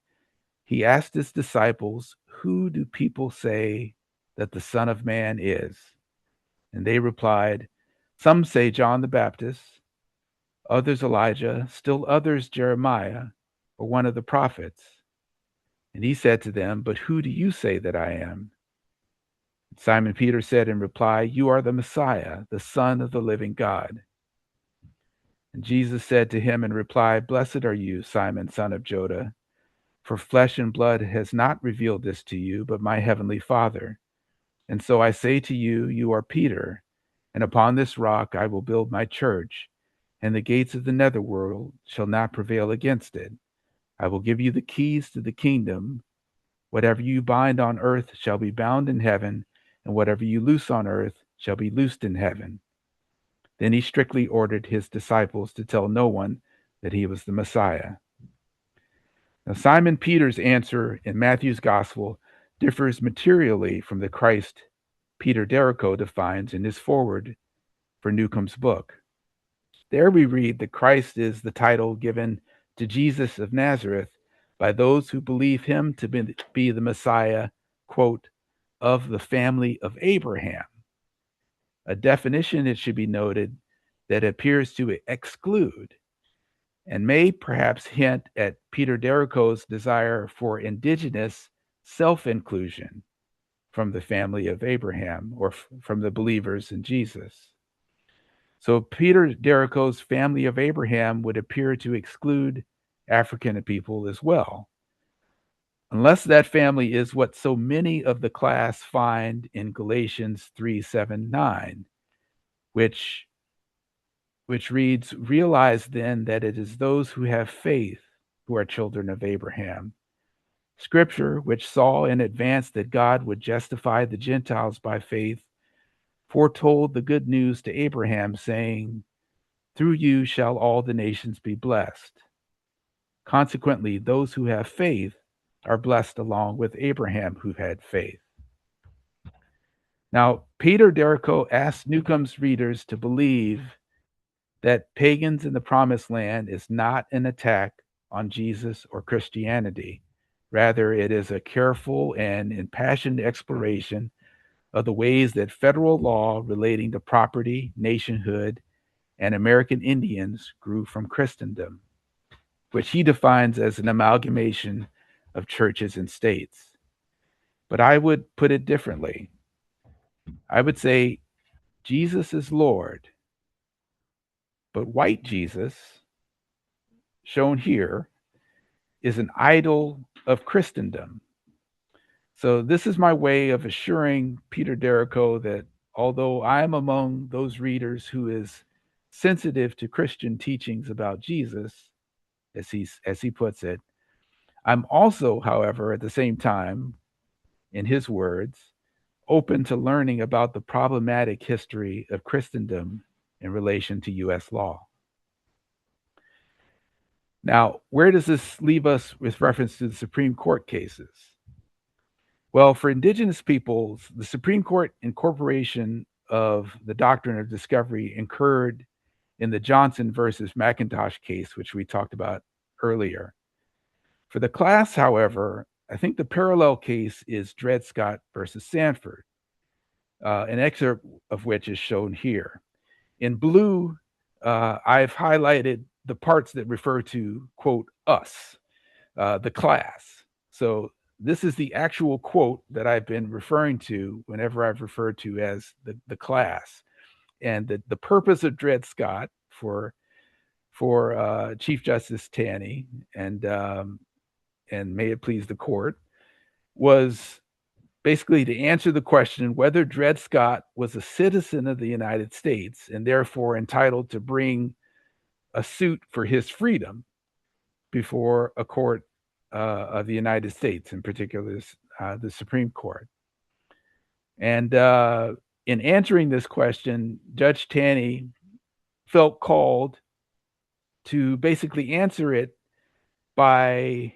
Speaker 4: he asked his disciples, "Who do people say that the Son of Man is?" And they replied, "Some say John the Baptist, others Elijah, still others Jeremiah, or one of the prophets." And he said to them, "But who do you say that I am?" Simon Peter said in reply, "You are the Messiah, the Son of the living God." And Jesus said to him in reply, "Blessed are you, Simon, son of Jonah, for flesh and blood has not revealed this to you, but my heavenly Father. And so I say to you, you are Peter, and upon this rock I will build my church, and the gates of the netherworld shall not prevail against it. I will give you the keys to the kingdom. Whatever you bind on earth shall be bound in heaven, and whatever you loose on earth shall be loosed in heaven." Then he strictly ordered his disciples to tell no one that he was the Messiah. Now, Simon Peter's answer in Matthew's gospel differs materially from the Christ Peter Derrico defines in his foreword for Newcomb's book. There we read that Christ is the title given to Jesus of Nazareth by those who believe him to be the Messiah, quote, "of the family of Abraham." A definition, it should be noted, that appears to exclude and may perhaps hint at Peter Derrico's desire for indigenous self-inclusion from the family of Abraham, or from the believers in Jesus. So Peter Derrico's family of Abraham would appear to exclude African people as well, unless that family is what so many of the class find in Galatians 3:7-9, which reads, "Realize then that it is those who have faith who are children of Abraham." Scripture, which saw in advance that God would justify the Gentiles by faith, foretold the good news to Abraham, saying, "Through you shall all the nations be blessed." Consequently, those who have faith are blessed along with Abraham, who had faith. Now, Peter Derrico asked Newcomb's readers to believe that pagans in the Promised Land is not an attack on Jesus or Christianity. Rather, it is a careful and impassioned exploration of the ways that federal law relating to property, nationhood, and American Indians grew from Christendom, which he defines as an amalgamation of churches and states. But I would put it differently. I would say Jesus is Lord, but white Jesus, shown here, is an idol of Christendom. So this is my way of assuring Peter Derrico that although I'm among those readers who is sensitive to Christian teachings about Jesus, as he puts it, I'm also, however, at the same time, in his words, open to learning about the problematic history of Christendom in relation to U.S. law. Now, where does this leave us with reference to the Supreme Court cases? Well, for indigenous peoples, the Supreme Court incorporation of the doctrine of discovery occurred in the Johnson versus McIntosh case, which we talked about earlier. For the class, however, I think the parallel case is Dred Scott versus Sandford, an excerpt of which is shown here. In blue, I've highlighted the parts that refer to, quote, us, the class. So this is the actual quote that I've been referring to whenever I've referred to as the class. And the purpose of Dred Scott for Chief Justice Taney and may it please the court was basically to answer the question whether Dred Scott was a citizen of the United States and therefore entitled to bring a suit for his freedom before a court of the United States, in particular the Supreme Court. And in answering this question, Judge Taney felt called to basically answer it by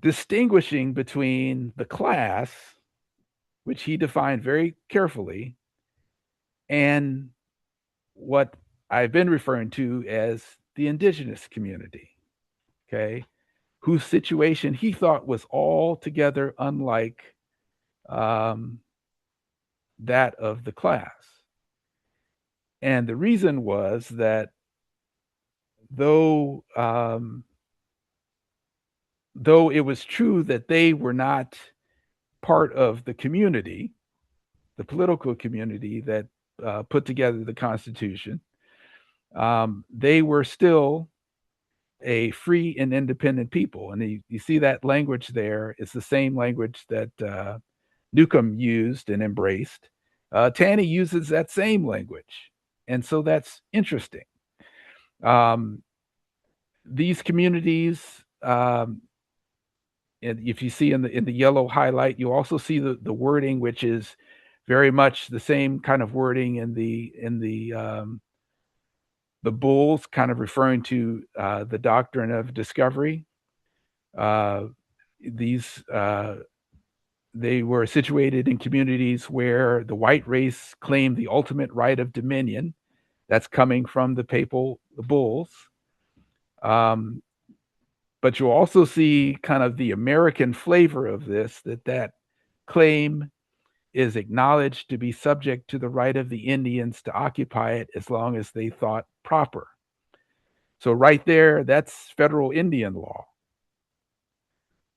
Speaker 4: distinguishing between the class, which he defined very carefully, and what I've been referring to as the indigenous community, okay, whose situation he thought was altogether unlike that of the class. And the reason was that though it was true that they were not part of the community, the political community that put together the Constitution, they were still a free and independent people. And you see that language there. It's the same language that Newcomb used and embraced. Taney uses that same language. And so that's interesting. These communities, and if you see in the yellow highlight, you also see the wording, which is very much the same kind of wording in the bulls, kind of referring to the doctrine of discovery. They were situated in communities where the white race claimed the ultimate right of dominion. That's coming from the bulls. But you'll also see kind of the American flavor of this, that claim is acknowledged to be subject to the right of the Indians to occupy it as long as they thought proper. So right there, that's federal Indian law.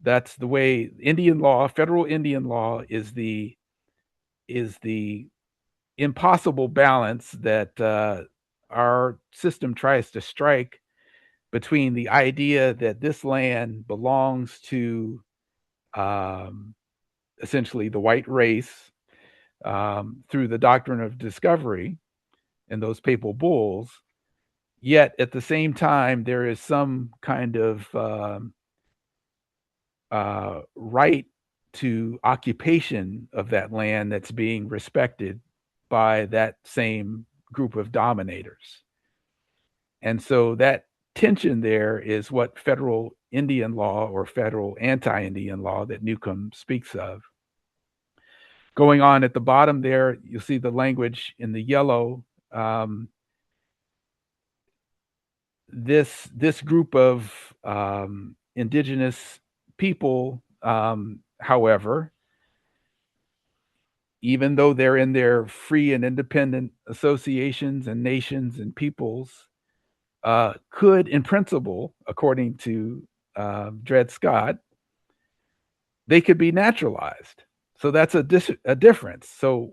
Speaker 4: That's the way Indian law, federal Indian law is the impossible balance that our system tries to strike between the idea that this land belongs to essentially the white race through the doctrine of discovery and those papal bulls, yet at the same time there is some kind of right to occupation of that land that's being respected by that same group of dominators. And so that tension there is what federal Indian law or federal anti-Indian law that Newcomb speaks of. Going on at the bottom there, you'll see the language in the yellow. This group of indigenous people, however, even though they're in their free and independent associations and nations and peoples, could, in principle, according to Dred Scott, they could be naturalized. So that's a difference. So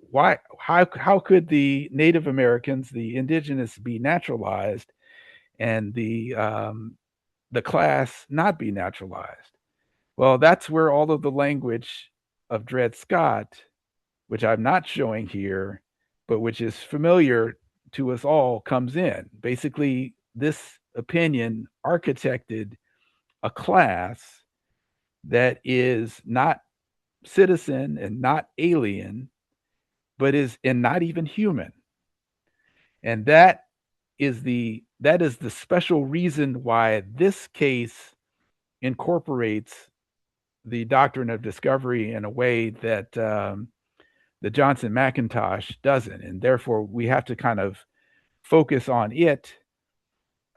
Speaker 4: how could the Native Americans, the indigenous, be naturalized, and the class not be naturalized? Well, that's where all of the language of Dred Scott, which I'm not showing here, but which is familiar to us all, comes in. Basically, this opinion architected a class that is not citizen and not alien, but is and not even human. And that is the special reason why this case incorporates the doctrine of discovery in a way that the Johnson McIntosh doesn't, and therefore we have to kind of focus on it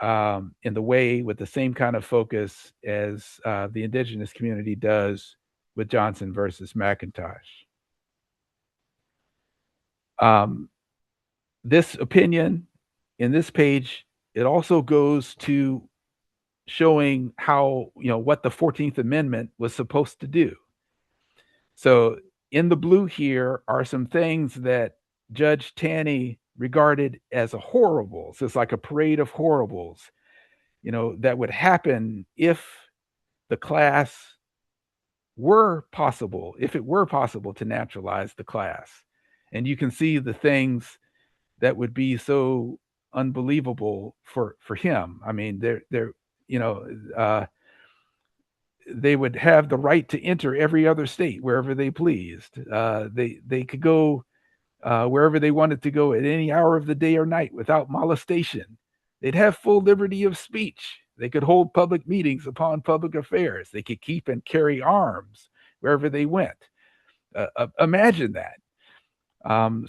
Speaker 4: in the way with the same kind of focus as the indigenous community does with Johnson versus McIntosh. This opinion in this page, it also goes to showing how, what the 14th Amendment was supposed to do. So in the blue here are some things that Judge Taney regarded as a horrible. So it's like a parade of horribles, that would happen if the class were possible, if it were possible to naturalize the class. And you can see the things that would be so unbelievable for him. I mean, they would have the right to enter every other state wherever they pleased. They could go wherever they wanted to go at any hour of the day or night without molestation. They'd have full liberty of speech. They could hold public meetings upon public affairs. They could keep and carry arms wherever they went. Imagine that.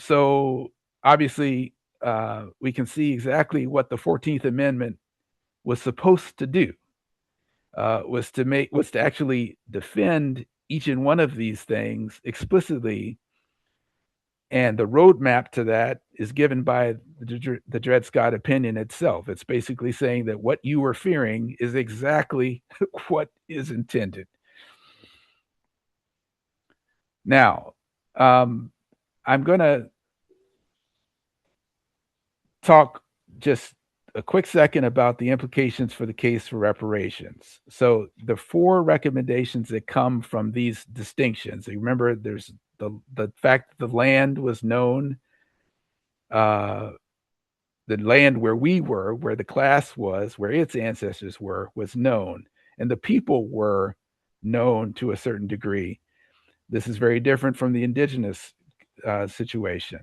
Speaker 4: So obviously, we can see exactly what the 14th Amendment was supposed to do. Was to actually defend each and one of these things explicitly, and the roadmap to that is given by the Dred Scott opinion itself. It's basically saying that what you were fearing is exactly what is intended. Now, I'm going to talk just a quick second about the implications for the case for reparations. So the 4 recommendations that come from these distinctions. Remember, there's the fact that the land was known, the land where we were, where the class was, where its ancestors were, was known, and the people were known to a certain degree. This is very different from the indigenous situation.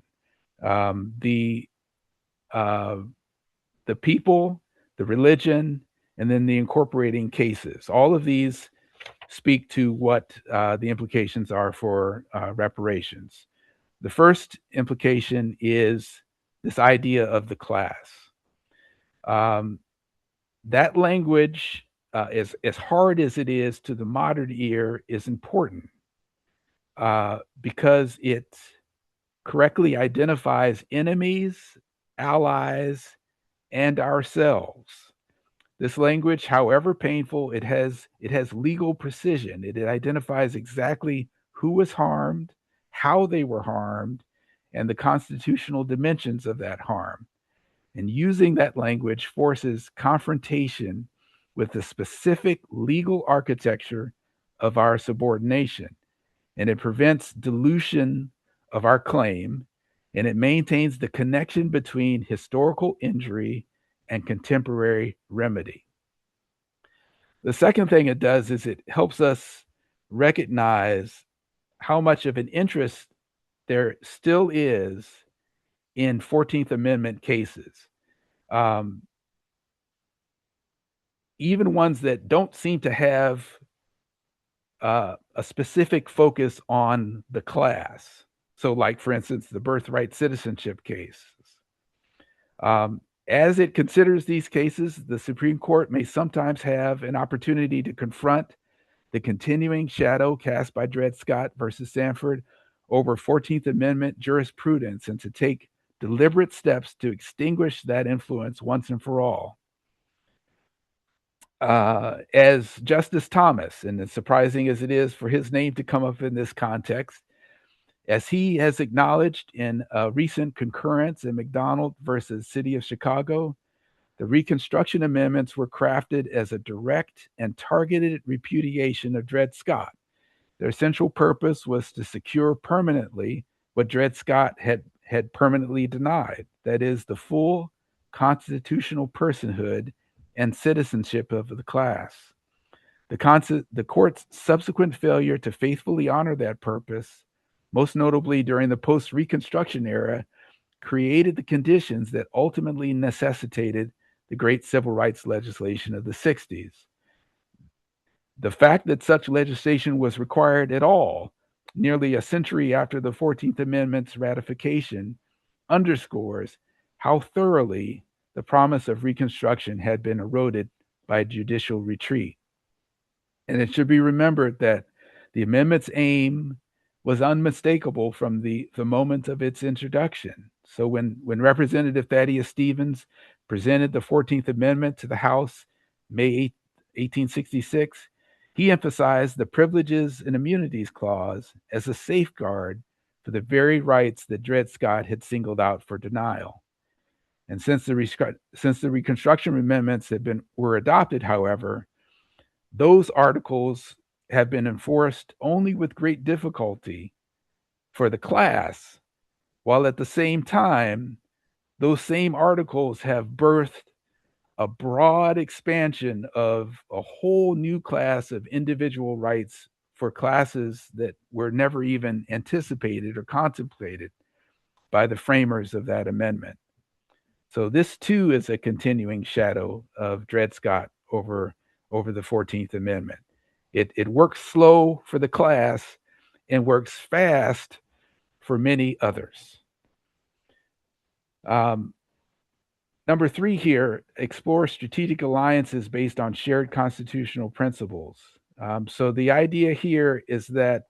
Speaker 4: The people, the religion, and then the incorporating cases. All of these speak to what the implications are for reparations. The first implication is this idea of the class. That language, as hard as it is to the modern ear, is important because it correctly identifies enemies, allies, and ourselves. This language, however painful, it has legal precision. It identifies exactly who was harmed, how they were harmed, and the constitutional dimensions of that harm. And using that language forces confrontation with the specific legal architecture of our subordination. And it prevents dilution of our claim, and it maintains the connection between historical injury and contemporary remedy. The second thing it does is it helps us recognize how much of an interest there still is in 14th Amendment cases. Even ones that don't seem to have a specific focus on the class. So like, for instance, the birthright citizenship case. As it considers these cases, the Supreme Court may sometimes have an opportunity to confront the continuing shadow cast by Dred Scott versus Sandford over 14th Amendment jurisprudence and to take deliberate steps to extinguish that influence once and for all. As Justice Thomas, and as surprising as it is for his name to come up in this context, as he has acknowledged in a recent concurrence in McDonald versus City of Chicago, the Reconstruction Amendments were crafted as a direct and targeted repudiation of Dred Scott. Their central purpose was to secure permanently what Dred Scott had permanently denied, that is, the full constitutional personhood and citizenship of the class. The court's subsequent failure to faithfully honor that purpose, most notably during the post-Reconstruction era, created the conditions that ultimately necessitated the great civil rights legislation of the 60s. The fact that such legislation was required at all, nearly a century after the 14th Amendment's ratification, underscores how thoroughly the promise of Reconstruction had been eroded by judicial retreat. And it should be remembered that the amendment's aim was unmistakable from the moment of its introduction. So when Representative Thaddeus Stevens presented the 14th Amendment to the House, May 1866, he emphasized the Privileges and Immunities Clause as a safeguard for the very rights that Dred Scott had singled out for denial. And since the Reconstruction Amendments were adopted, however, those articles have been enforced only with great difficulty for the class, while at the same time, those same articles have birthed a broad expansion of a whole new class of individual rights for classes that were never even anticipated or contemplated by the framers of that amendment. So this too is a continuing shadow of Dred Scott over the 14th Amendment. It works slow for the class and works fast for many others. Number 3 here, explore strategic alliances based on shared constitutional principles. So the idea here is that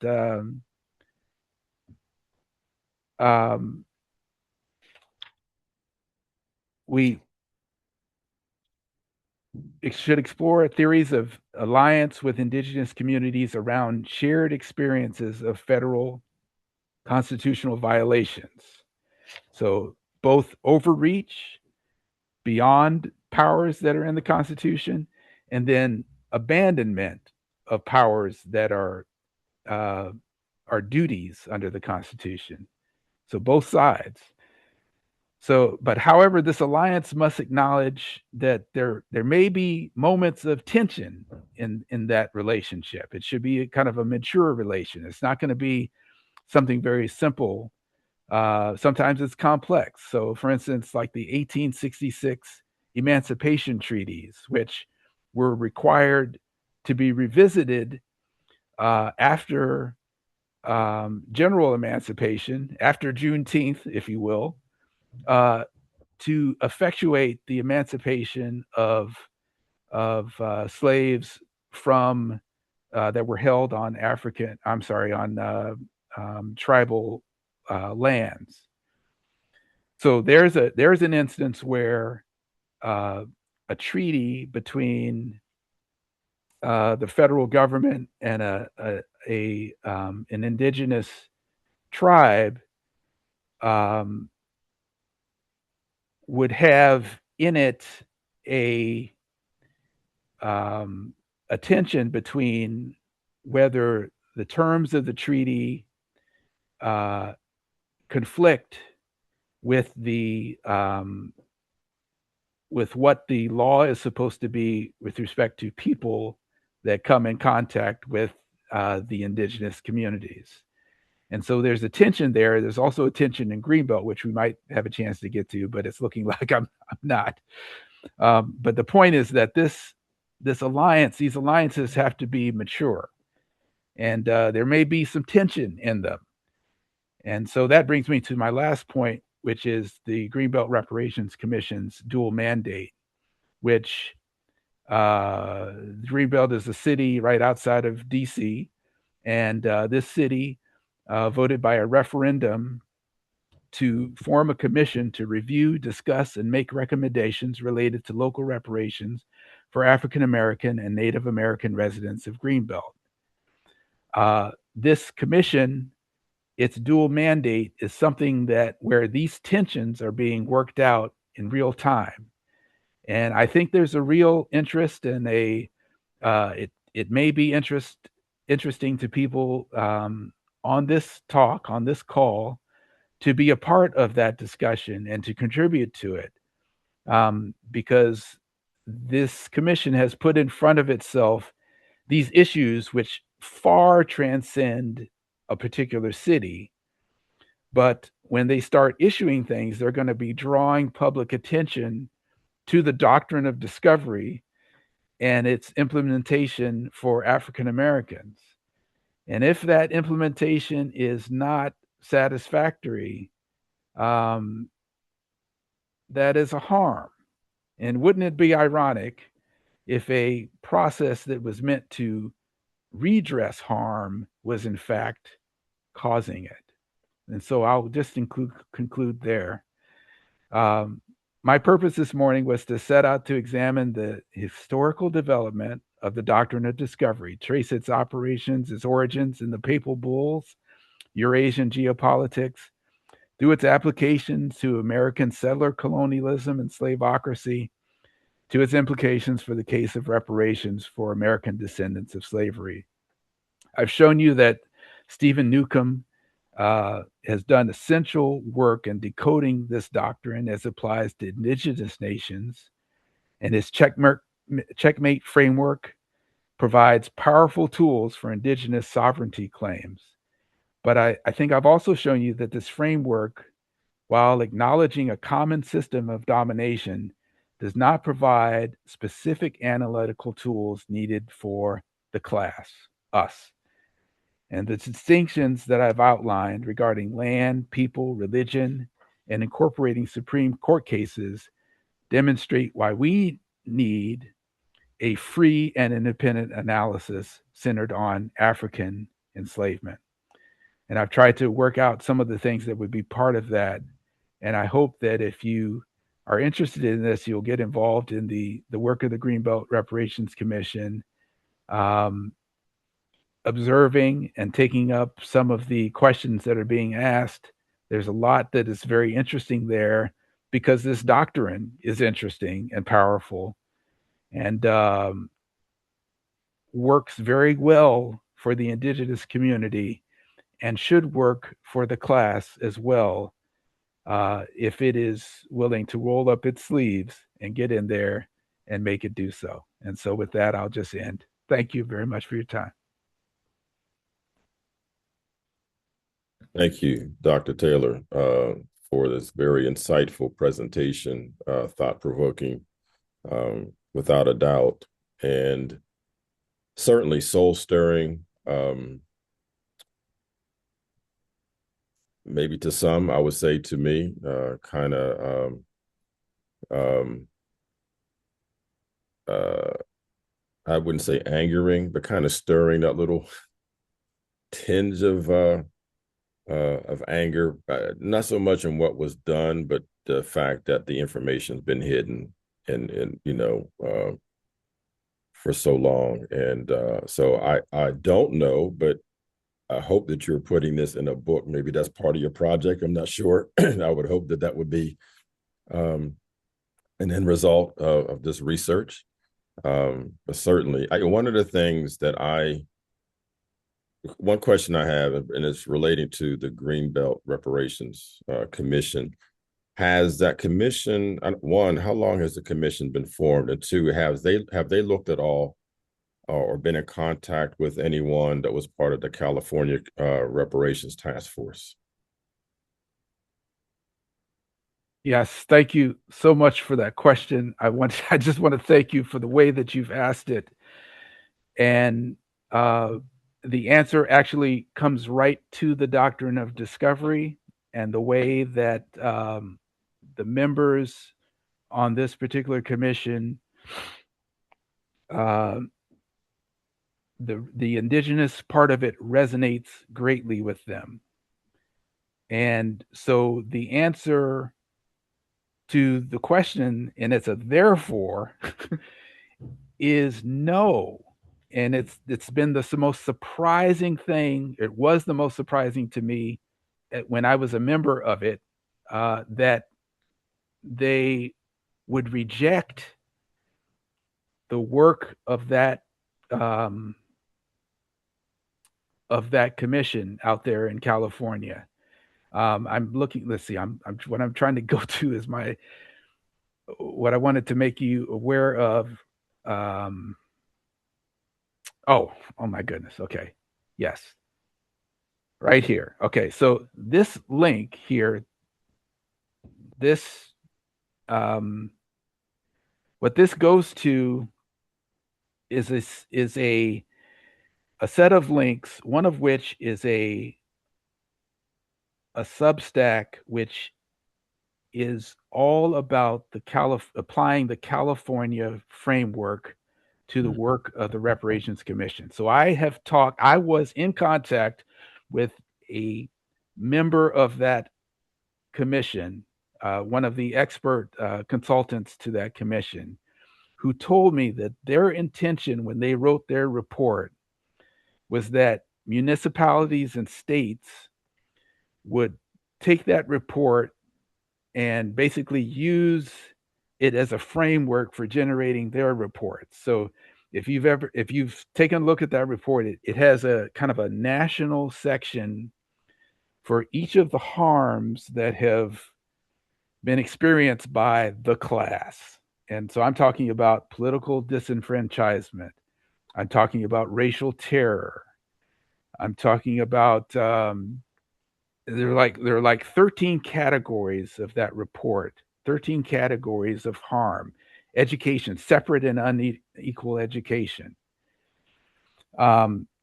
Speaker 4: we should explore theories of alliance with indigenous communities around shared experiences of federal constitutional violations. So both overreach beyond powers that are in the Constitution, and then abandonment of powers that are duties under the Constitution. So both sides. So, but however, this alliance must acknowledge that there may be moments of tension in that relationship. It should be a kind of a mature relation. It's not going to be something very simple. Sometimes it's complex. So, for instance, like the 1866 Emancipation Treaties, which were required to be revisited after general emancipation, after Juneteenth, if you will, to effectuate the emancipation of slaves from that were held on tribal lands. So there's an instance where a treaty between the federal government and an indigenous tribe would have in it a tension between whether the terms of the treaty conflict with what the law is supposed to be with respect to people that come in contact with the indigenous communities. And so there's a tension there. There's also a tension in Greenbelt, which we might have a chance to get to, but it's looking like I'm not. But the point is that these alliances have to be mature, and there may be some tension in them. And so that brings me to my last point, which is the Greenbelt Reparations Commission's dual mandate, which Greenbelt is a city right outside of DC, and this city voted by a referendum to form a commission to review, discuss, and make recommendations related to local reparations for African American and Native American residents of Greenbelt. This commission, its dual mandate, is something that where these tensions are being worked out in real time. And I think there's a real interest in it may be interesting to people on this call, to be a part of that discussion and to contribute to it, because this commission has put in front of itself these issues which far transcend a particular city. But when they start issuing things, they're going to be drawing public attention to the doctrine of discovery and its implementation for African Americans. And if that implementation is not satisfactory, that is a harm. And wouldn't it be ironic if a process that was meant to redress harm was in fact causing it? And so I'll just conclude there. My purpose this morning was to set out to examine the historical development of the doctrine of discovery, trace its operations, its origins in the Papal bulls, Eurasian geopolitics, through its applications to American settler colonialism and slaveocracy, to its implications for the case of reparations for American descendants of slavery. I've shown you that Stephen Newcomb has done essential work in decoding this doctrine as applies to indigenous nations, and his checkmate framework provides powerful tools for indigenous sovereignty claims. But I think I've also shown you that this framework, while acknowledging a common system of domination, does not provide specific analytical tools needed for the class, us. And the distinctions that I've outlined regarding land, people, religion, and incorporating Supreme Court cases demonstrate why we need a free and independent analysis centered on African enslavement. And I've tried to work out some of the things that would be part of that. And I hope that if you are interested in this, you'll get involved in the work of the Greenbelt Reparations Commission, observing and taking up some of the questions that are being asked. There's a lot that is very interesting there because this doctrine is interesting and powerful and works very well for the indigenous community and should work for the class as well, if it is willing to roll up its sleeves and get in there and make it do so. And so with that, I'll just end. Thank you very much for your time.
Speaker 2: Thank you, Dr. Taylor, for this very insightful presentation, thought-provoking, without a doubt, and certainly soul-stirring. Maybe to some, I would say to me, kind of I wouldn't say angering, but kind of stirring that little tinge of anger, not so much in what was done, but the fact that the information's been hidden and for so long. And so I don't know, but I hope that you're putting this in a book. Maybe that's part of your project. I'm not sure. I would hope that would be an end result of this research. But certainly, one of the things that one question I have, and it's relating to the Greenbelt Reparations Commission. Has that commission, one, how long has the commission been formed? And two, have they looked at all or been in contact with anyone that was part of the California Reparations Task Force?
Speaker 4: Yes, thank you so much for that question. I just want to thank you for the way that you've asked it. And the answer actually comes right to the doctrine of discovery and the way that the members on this particular commission the indigenous part of it resonates greatly with them. And so the answer to the question, and it's a therefore, is no. And it's been the most surprising thing. It was the most surprising to me when I was a member of it, that they would reject the work of that commission out there in California. I'm looking. Let's see. I'm what I'm trying to go to is what I wanted to make you aware of. Oh my goodness. Okay. Yes. Right here. Okay. So this link here, this, what this goes to is a set of links, one of which is a Substack, which is all about applying the California framework to the work of the Reparations Commission. So I was in contact with a member of that commission, one of the expert consultants to that commission, who told me that their intention when they wrote their report was that municipalities and states would take that report and basically use it as a framework for generating their reports. So if you've taken a look at that report, it has a kind of a national section for each of the harms that have been experienced by the class. And so I'm talking about political disenfranchisement. I'm talking about racial terror. I'm talking about there are like 13 categories of that report, 13 categories of harm. Education, separate and unequal education.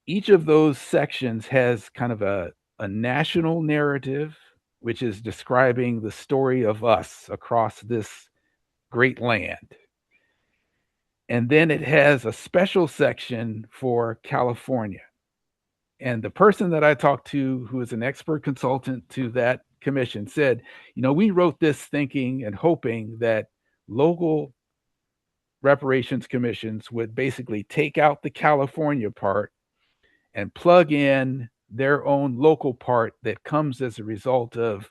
Speaker 4: Each of those sections has kind of a national narrative, which is describing the story of us across this great land. And then it has a special section for California. And the person that I talked to, who is an expert consultant to that commission, said, we wrote this thinking and hoping that local reparations commissions would basically take out the California part and plug in their own local part that comes as a result of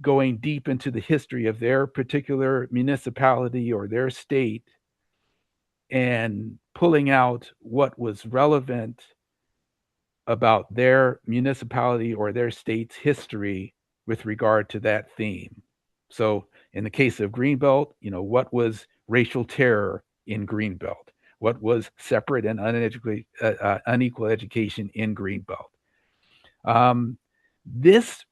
Speaker 4: going deep into the history of their particular municipality or their state and pulling out what was relevant about their municipality or their state's history with regard to that theme. So in the case of Greenbelt, what was racial terror in Greenbelt? What was separate and unequal education in Greenbelt? This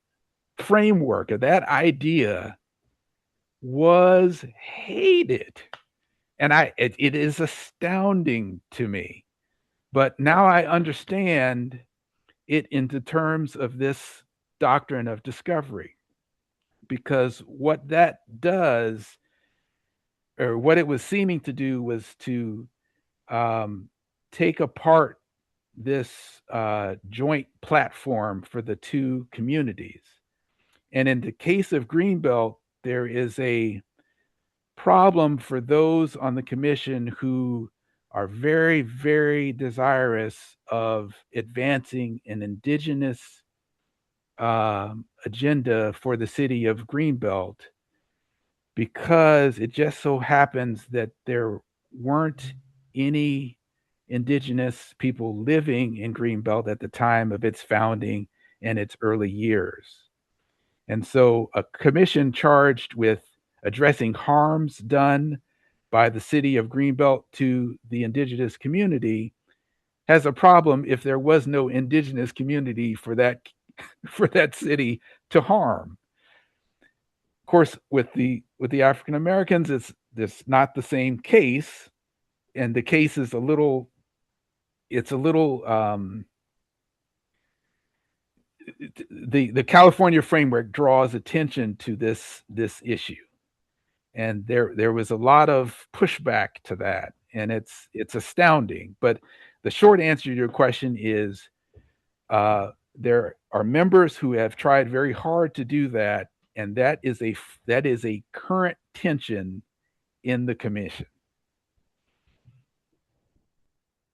Speaker 4: framework of that idea was hated. And it is astounding to me. But now I understand it in the terms of this doctrine of discovery, because what that does, or what it was seeming to do, was to take apart this joint platform for the two communities. And in the case of Greenbelt, there is a problem for those on the commission who are very, very desirous of advancing an indigenous agenda for the city of Greenbelt, because it just so happens that there weren't any indigenous people living in Greenbelt at the time of its founding and its early years. And so a commission charged with addressing harms done by the city of Greenbelt to the indigenous community has a problem if there was no indigenous community for that city to harm. Of course, with the African Americans, it's not the same case, and the case is a little the California framework draws attention to this issue. And there was a lot of pushback to that, and it's astounding. But the short answer to your question is there are members who have tried very hard to do that, and that is a current tension in the commission.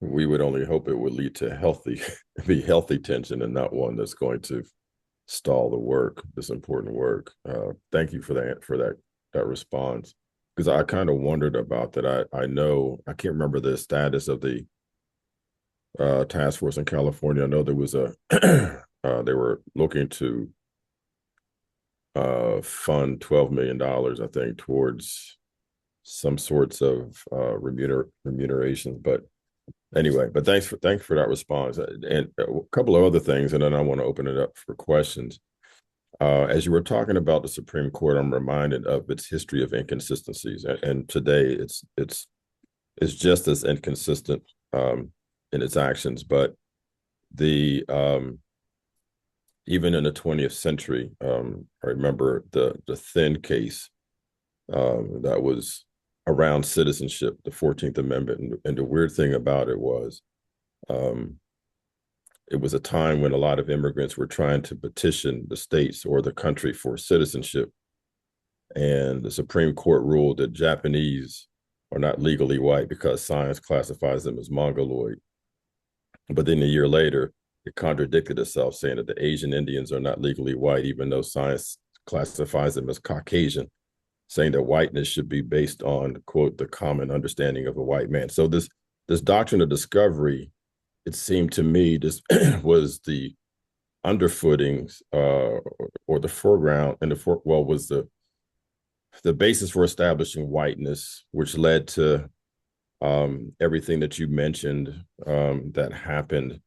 Speaker 2: We would only hope it would lead to healthy tension and not one that's going to stall the work, this important work. Thank you for that response, because I kind of wondered about that. I know I can't remember the status of the task force in California. I know there was they were looking to fund $12 million, I think, towards some sorts of remuneration. But anyway, but thanks for that response. And a couple of other things, and then I want to open it up for questions. As you were talking about the Supreme Court, I'm reminded of its history of inconsistencies, and today it's just as inconsistent in its actions. But the even in the 20th century, I remember the Thin case that was around citizenship, the 14th Amendment. And the weird thing about it was a time when a lot of immigrants were trying to petition the states or the country for citizenship. And the Supreme Court ruled that Japanese are not legally white because science classifies them as Mongoloid. But then a year later, it contradicted itself, saying that the Asian Indians are not legally white, even though science classifies them as Caucasian, saying that whiteness should be based on, quote, the common understanding of a white man. So this doctrine of discovery, it seemed to me, this was the underfootings or the foreground, and was the basis for establishing whiteness, which led to everything that you mentioned that happened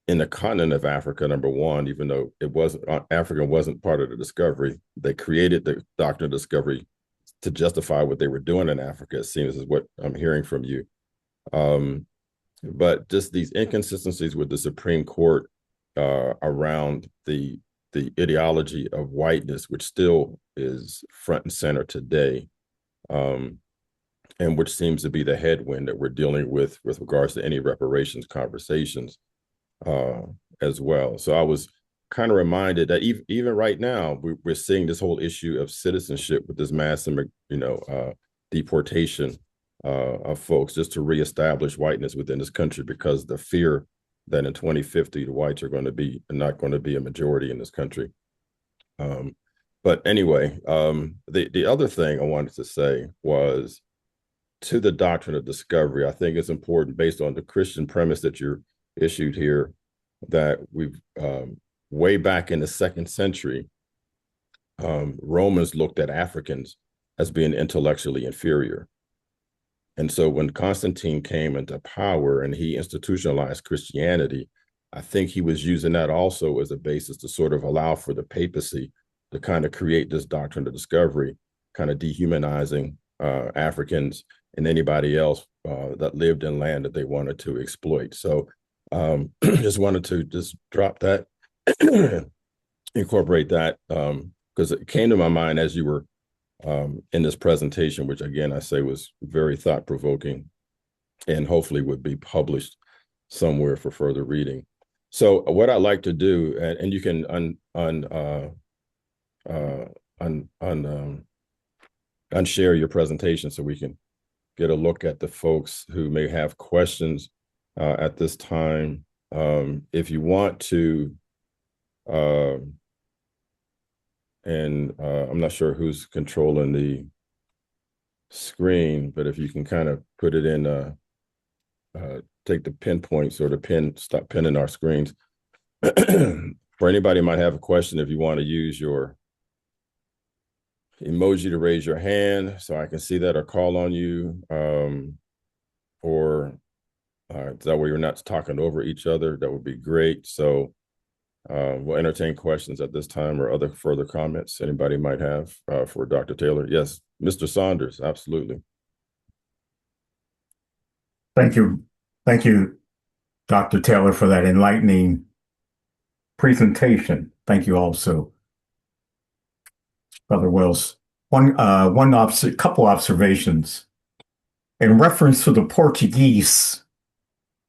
Speaker 2: in the continent of Africa, number one. Even though Africa wasn't part of the discovery, they created the doctrine of discovery to justify what they were doing in Africa, it seems, is what I'm hearing from you. But just these inconsistencies with the Supreme Court around the ideology of whiteness, which still is front and center today, and which seems to be the headwind that we're dealing with regards to any reparations conversations as well. So I was kind of reminded that even right now, we're seeing this whole issue of citizenship with this mass, deportation of folks just to reestablish whiteness within this country, because the fear that in 2050 the whites are not going to be a majority in this country. But anyway, the other thing I wanted to say was, to the doctrine of discovery, I think it's important, based on the Christian premise that you're issued here, that we've way back in the 2nd century, Romans looked at Africans as being intellectually inferior. And so when Constantine came into power and he institutionalized Christianity, I think he was using that also as a basis to sort of allow for the papacy to kind of create this doctrine of discovery, kind of dehumanizing Africans and anybody else that lived in land that they wanted to exploit. So just wanted to just drop that, incorporate that, because it came to my mind as you were in this presentation, which again, I say was very thought-provoking and hopefully would be published somewhere for further reading. So what I'd like to do, and you can unshare your presentation so we can get a look at the folks who may have questions at this time. If you want to, I'm not sure who's controlling the screen, but if you can kind of put it in, take the pinpoints or stop pinning our screens. For anybody who might have a question, if you want to use your emoji to raise your hand so I can see that or call on you, or that way you're not talking over each other, that would be great. So we'll entertain questions at this time or other further comments anybody might have for Dr. Taylor. Yes, Mr. Saunders, absolutely.
Speaker 1: Thank you. Thank you, Dr. Taylor, for that enlightening presentation. Thank you also, Brother Wells. Couple observations. In reference to the Portuguese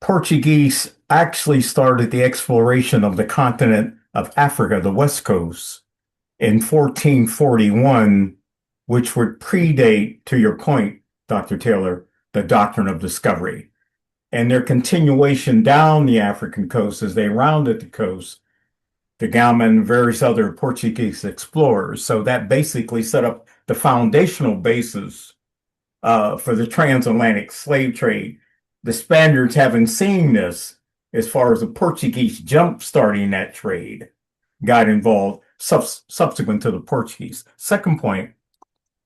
Speaker 1: Portuguese actually started the exploration of the continent of Africa, the West Coast, in 1441, which would predate, to your point, Dr. Taylor, the doctrine of discovery. And their continuation down the African coast as they rounded the coast, the Gama and various other Portuguese explorers. So that basically set up the foundational basis for the transatlantic slave trade. The Spaniards, having seen this, as far as the Portuguese jump-starting that trade, got involved subsequent to the Portuguese. Second point,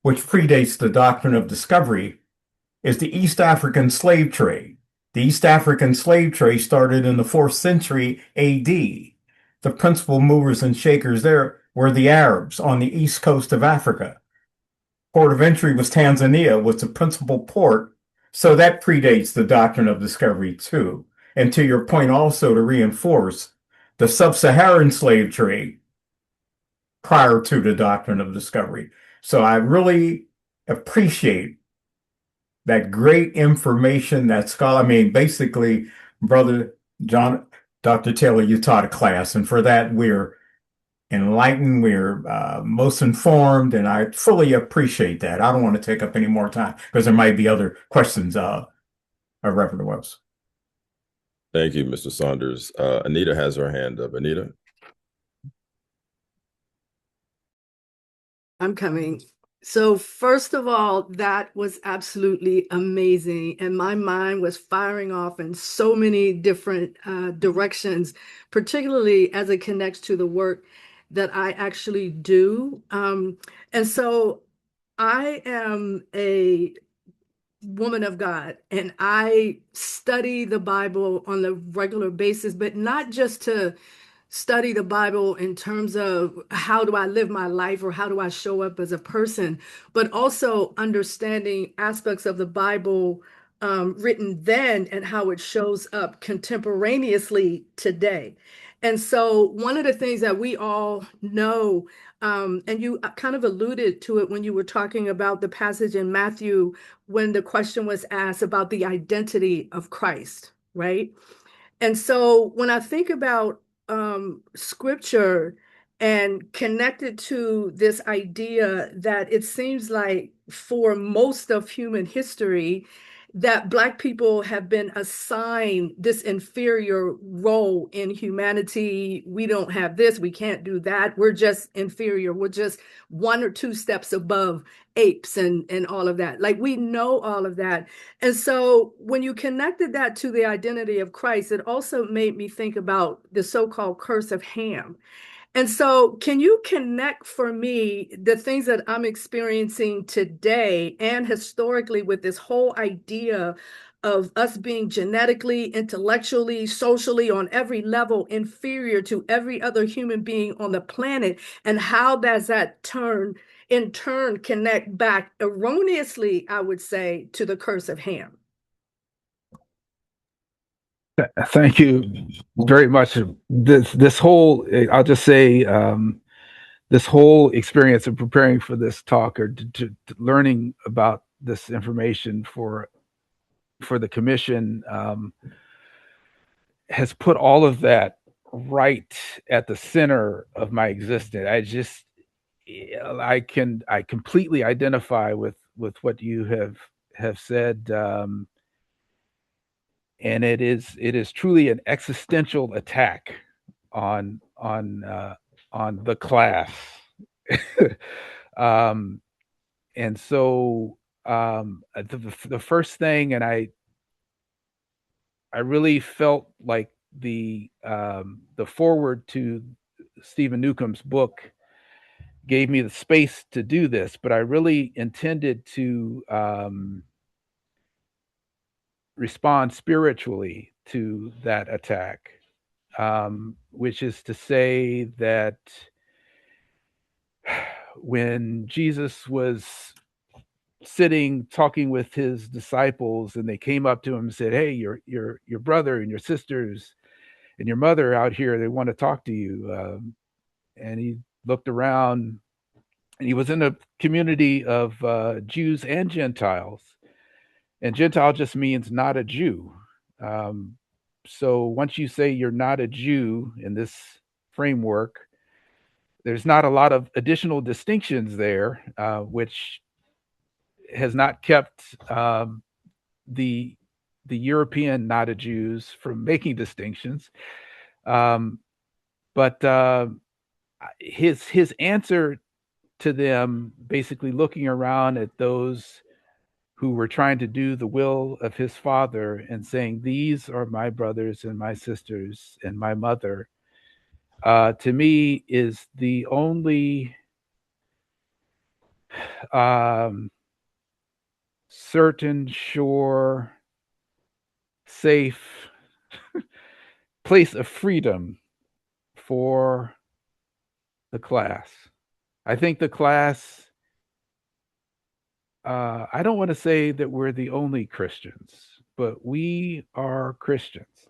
Speaker 1: which predates the doctrine of discovery, is the East African slave trade. The East African slave trade started in the 4th century AD. The principal movers and shakers there were the Arabs on the east coast of Africa. Port of entry was Tanzania, was the principal port, so that predates the doctrine of discovery too. And to your point also, to reinforce, the sub-Saharan slave trade prior to the doctrine of discovery. So I really appreciate that great information that scholar, basically, Brother John, Dr. Taylor, you taught a class, and for that we're enlightened, we're most informed, and I fully appreciate that. I don't want to take up any more time because there might be other questions, Reverend Wells.
Speaker 2: Thank you, Mr. Saunders. Anita has her hand up. Anita?
Speaker 6: I'm coming. So first of all, that was absolutely amazing. And my mind was firing off in so many different directions, particularly as it connects to the work that I actually do. And so I am a woman of God, and I study the Bible on a regular basis, but not just to study the Bible in terms of how do I live my life or how do I show up as a person, but also understanding aspects of the Bible written then and how it shows up contemporaneously today. And so one of the things that we all know, and you kind of alluded to it when you were talking about the passage in Matthew, when the question was asked about the identity of Christ, right? And so when I think about scripture and connected to this idea that it seems like for most of human history that Black people have been assigned this inferior role in humanity. We don't have this, we can't do that, we're just inferior, we're just 1 or 2 steps above apes and all of that. Like, we know all of that. And so when you connected that to the identity of Christ, it also made me think about the so-called curse of Ham. And so can you connect for me the things that I'm experiencing today and historically with this whole idea of us being genetically, intellectually, socially, on every level inferior to every other human being on the planet, and how does that in turn connect back erroneously, I would say, to the curse of Ham?
Speaker 4: Thank you very much. This whole, I'll just say, this whole experience of preparing for this talk or to learning about this information for the commission has put all of that right at the center of my existence. I completely identify with what you have said. And it is truly an existential attack on the class. And so the first thing, and I really felt like the foreword to Stephen Newcomb's book gave me the space to do this, but I really intended to respond spiritually to that attack, which is to say that when Jesus was sitting talking with his disciples and they came up to him and said, "Hey, your brother and your sisters and your mother out here, they want to talk to you," and he looked around, and he was in a community of Jews and Gentiles. And Gentile just means not a Jew. So once you say you're not a Jew in this framework, there's not a lot of additional distinctions there, which has not kept the European not a Jews from making distinctions. But his answer to them, basically looking around at those who were trying to do the will of his father and saying, "These are my brothers and my sisters and my mother," to me is the only certain, sure, safe place of freedom for the class. I think the class, I don't want to say that we're the only Christians, but we are Christians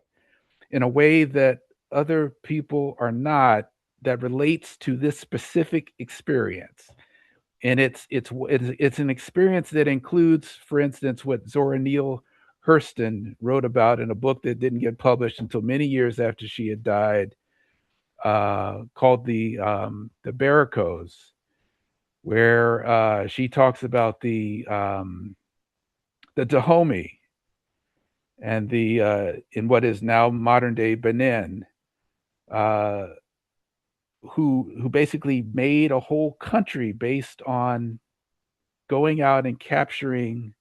Speaker 4: in a way that other people are not, that relates to this specific experience. And it's an experience that includes, for instance, what Zora Neale Hurston wrote about in a book that didn't get published until many years after she had died, called the Barricos, where she talks about the Dahomey and the in what is now modern day Benin, who basically made a whole country based on going out and capturing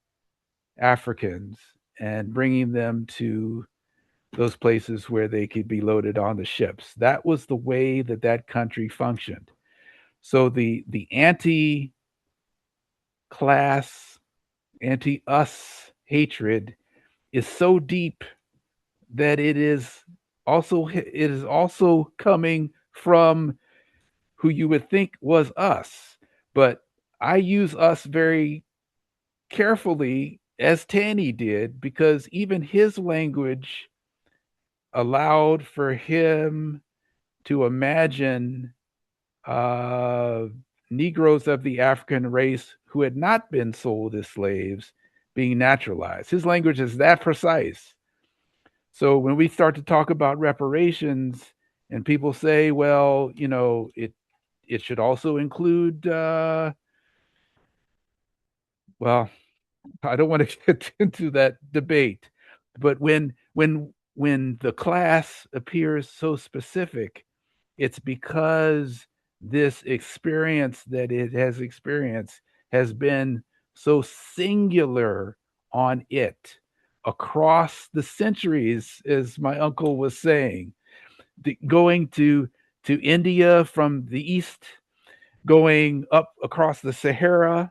Speaker 4: Africans and bringing them to those places where they could be loaded on the ships. That was the way that that country functioned. So the anti-class, anti-us hatred is so deep that it is also coming from who you would think was us. But I use us very carefully, as Tanny did, because even his language allowed for him to imagine Negroes of the African race who had not been sold as slaves being naturalized. His language is that precise. So when we start to talk about reparations and people say, well, it should also include, well, I don't want to get into that debate, but when the class appears so specific, it's because this experience that it has experienced has been so singular on it across the centuries, as my uncle was saying, going to India from the east, going up across the Sahara,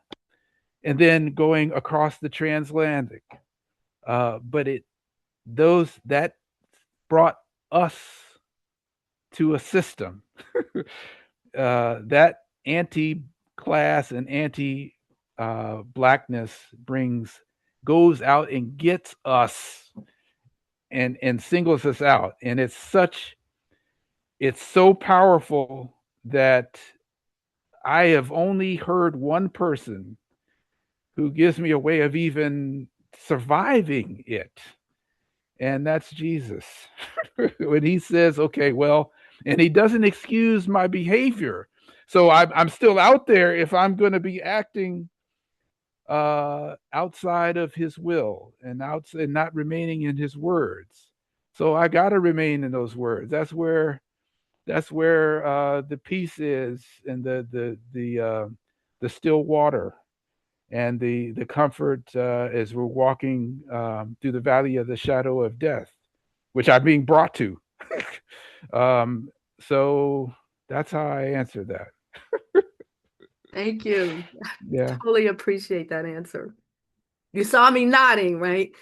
Speaker 4: and then going across the transatlantic. But that brought us to a system that anti-class and anti-blackness goes out and gets us and singles us out. And it's so powerful that I have only heard one person who gives me a way of even surviving it. And that's Jesus. When he says, okay, well, and he doesn't excuse my behavior. So I'm still out there if I'm going to be acting outside of his will and not remaining in his words. So I got to remain in those words. That's where the peace is, and the still water, and the comfort as we're walking through the valley of the shadow of death, which I'm being brought to. So that's how I answer that.
Speaker 6: Thank you.
Speaker 4: Yeah.
Speaker 6: Totally appreciate that answer. You saw me nodding, right?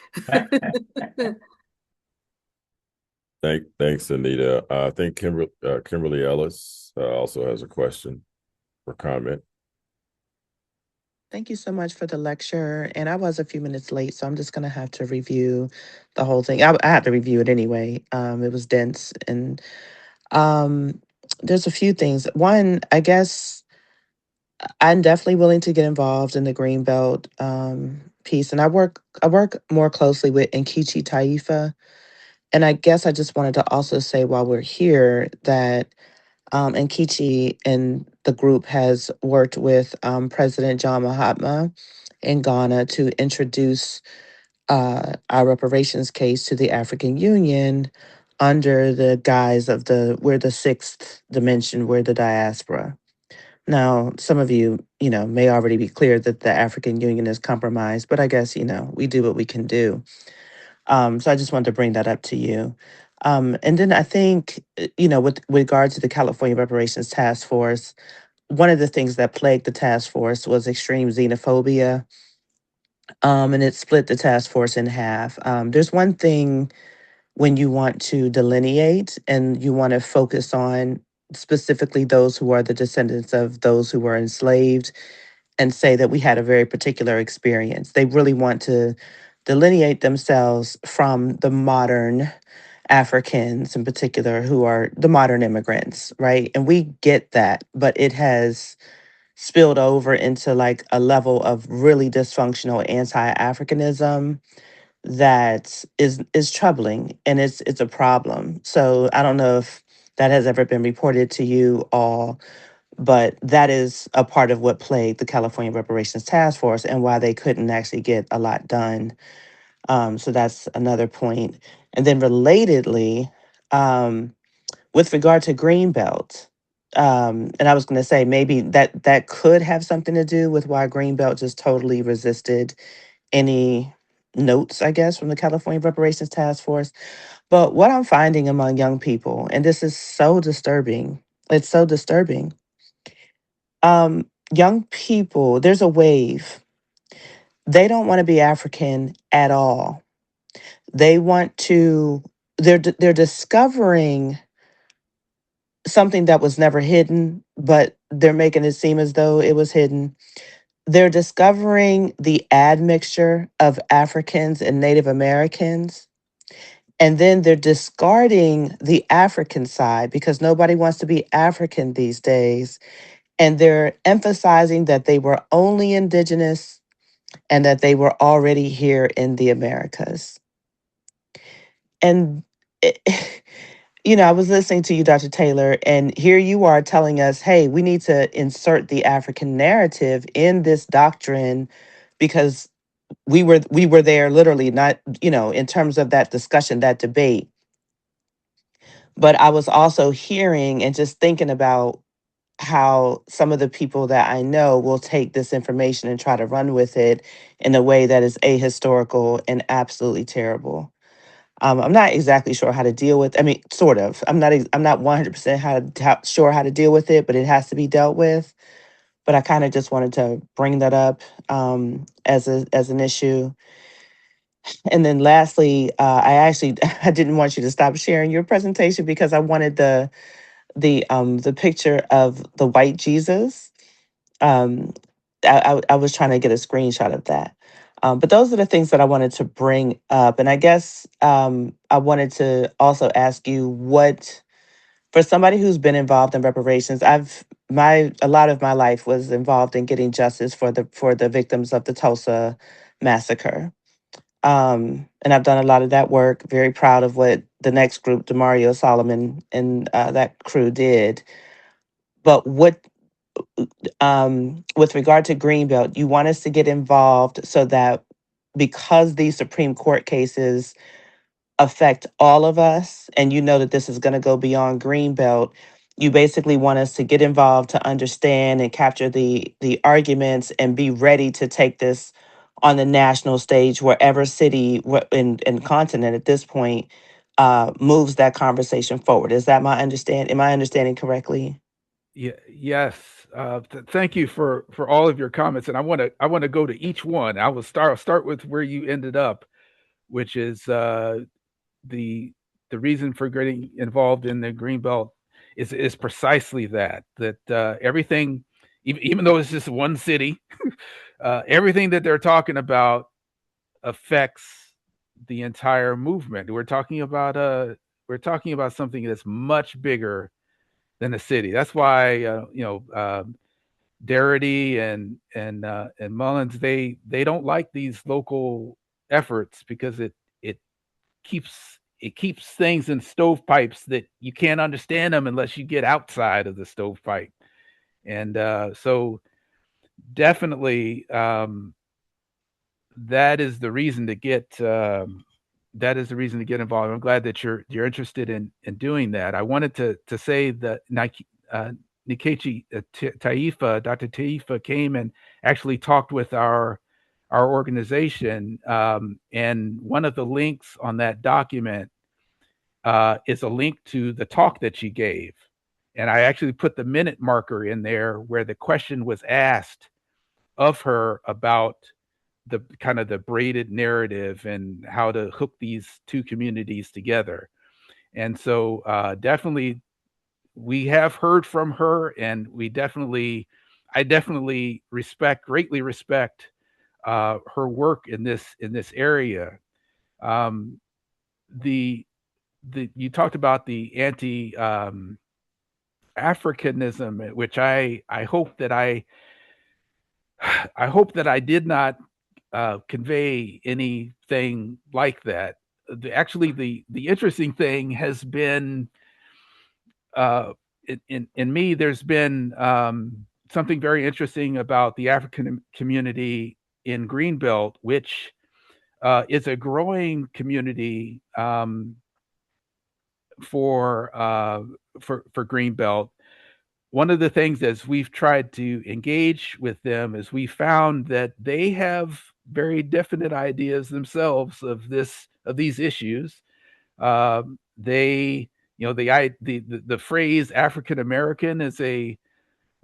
Speaker 2: Thanks, Anita. I think Kimberly Ellis also has a question or comment.
Speaker 7: Thank you so much for the lecture. And I was a few minutes late, so I'm just going to have to review the whole thing. I had to review it anyway. It was dense. And there's a few things. One, I guess I'm definitely willing to get involved in the Greenbelt piece. And I work more closely with Nkechi Taifa. And I guess I just wanted to also say while we're here that Nkechi and the group has worked with President John Mahatma in Ghana to introduce our reparations case to the African Union under the guise of we're the sixth dimension, we're the diaspora. Now, some of you, may already be clear that the African Union is compromised, but I guess, we do what we can do. So I just wanted to bring that up to you. And then I think, with regard to the California Reparations Task Force, one of the things that plagued the task force was extreme xenophobia, and it split the task force in half. There's one thing when you want to delineate and you want to focus on specifically those who are the descendants of those who were enslaved and say that we had a very particular experience. They really want to delineate themselves from the modern Africans in particular, who are the modern immigrants, right? And we get that, but it has spilled over into like a level of really dysfunctional anti-Africanism that is troubling, and it's a problem. So I don't know if that has ever been reported to you all, but that is a part of what plagued the California Reparations Task Force and why they couldn't actually get a lot done. So that's another point. And then relatedly, with regard to Greenbelt, and I was going to say maybe that could have something to do with why Greenbelt just totally resisted any notes, I guess, from the California Reparations Task Force. But what I'm finding among young people, and this is so disturbing, it's so disturbing. Young people, there's a wave. They don't want to be African at all. They want to, they're discovering something that was never hidden, but they're making it seem as though it was hidden. They're discovering the admixture of Africans and Native Americans. And then they're discarding the African side because nobody wants to be African these days. And they're emphasizing that they were only indigenous and that they were already here in the Americas. And, it, I was listening to you, Dr. Taylor, and here you are telling us, hey, we need to insert the African narrative in this doctrine because we were there literally, not, in terms of that discussion, that debate. But I was also hearing and just thinking about how some of the people that I know will take this information and try to run with it in a way that is ahistorical and absolutely terrible. I'm not exactly sure how to deal with. I mean, sort of. I'm not 100% sure how to deal with it, but it has to be dealt with. But I kind of just wanted to bring that up as an issue. And then lastly, I didn't want you to stop sharing your presentation because I wanted the picture of the white Jesus. Um, I was trying to get a screenshot of that. But those are the things that I wanted to bring up. And I guess I wanted to also ask you for somebody who's been involved in reparations, a lot of my life was involved in getting justice for the victims of the Tulsa massacre. And I've done a lot of that work. Very proud of what the next group, Demario Solomon and that crew did. But with regard to Greenbelt, you want us to get involved so that because these Supreme Court cases affect all of us, and you know that this is going to go beyond Greenbelt, you basically want us to get involved to understand and capture the arguments and be ready to take this on the national stage wherever city and continent at this point moves that conversation forward. Is that my understand? Am I understanding correctly?
Speaker 4: Yeah, yes. Thank you for all of your comments, and I want to go to each one. I'll start with where you ended up, which is the reason for getting involved in the Greenbelt is precisely that everything, even though it's just one city, everything that they're talking about affects the entire movement. We're talking about something that's much bigger than a city. That's why Darity and Mullins, they don't like these local efforts because it keeps it keeps things in stovepipes that you can't understand them unless you get outside of the stovepipe. And so definitely that is the reason to get involved. I'm glad that you're interested in doing that. I wanted to say that Nkechi Taifa, Dr. Taifa came and actually talked with our organization, and one of the links on that document is a link to the talk that she gave. And I actually put the minute marker in there where the question was asked of her about the kind of the braided narrative and how to hook these two communities together. And so definitely we have heard from her, and I definitely greatly respect her work in this area. You talked about the anti Africanism, which I hope that I did not convey anything like that. Actually, the interesting thing has been in me. There's been something very interesting about the African community in Greenbelt, which is a growing community for Greenbelt. One of the things as we've tried to engage with them is we found that they have very definite ideas themselves of these issues. They, the phrase African American is a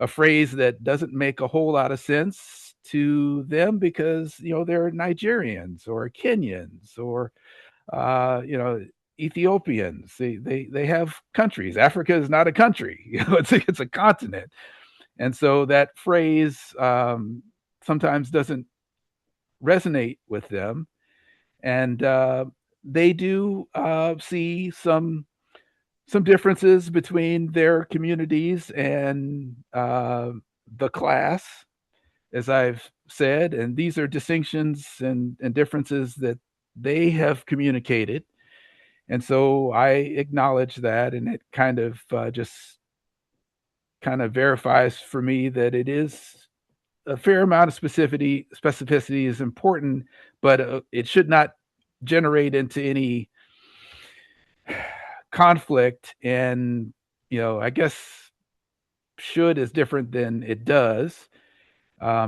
Speaker 4: phrase that doesn't make a whole lot of sense to them because they're Nigerians or Kenyans or Ethiopians. They have countries. Africa is not a country. It's a continent. And so that phrase sometimes doesn't resonate with them. And they do see some differences between their communities and the class, as I've said. And these are distinctions and differences that they have communicated. And so I acknowledge that, and it kind of verifies for me that it is a fair amount of specificity is important, but it should not generate into any conflict. And I guess should is different than it does.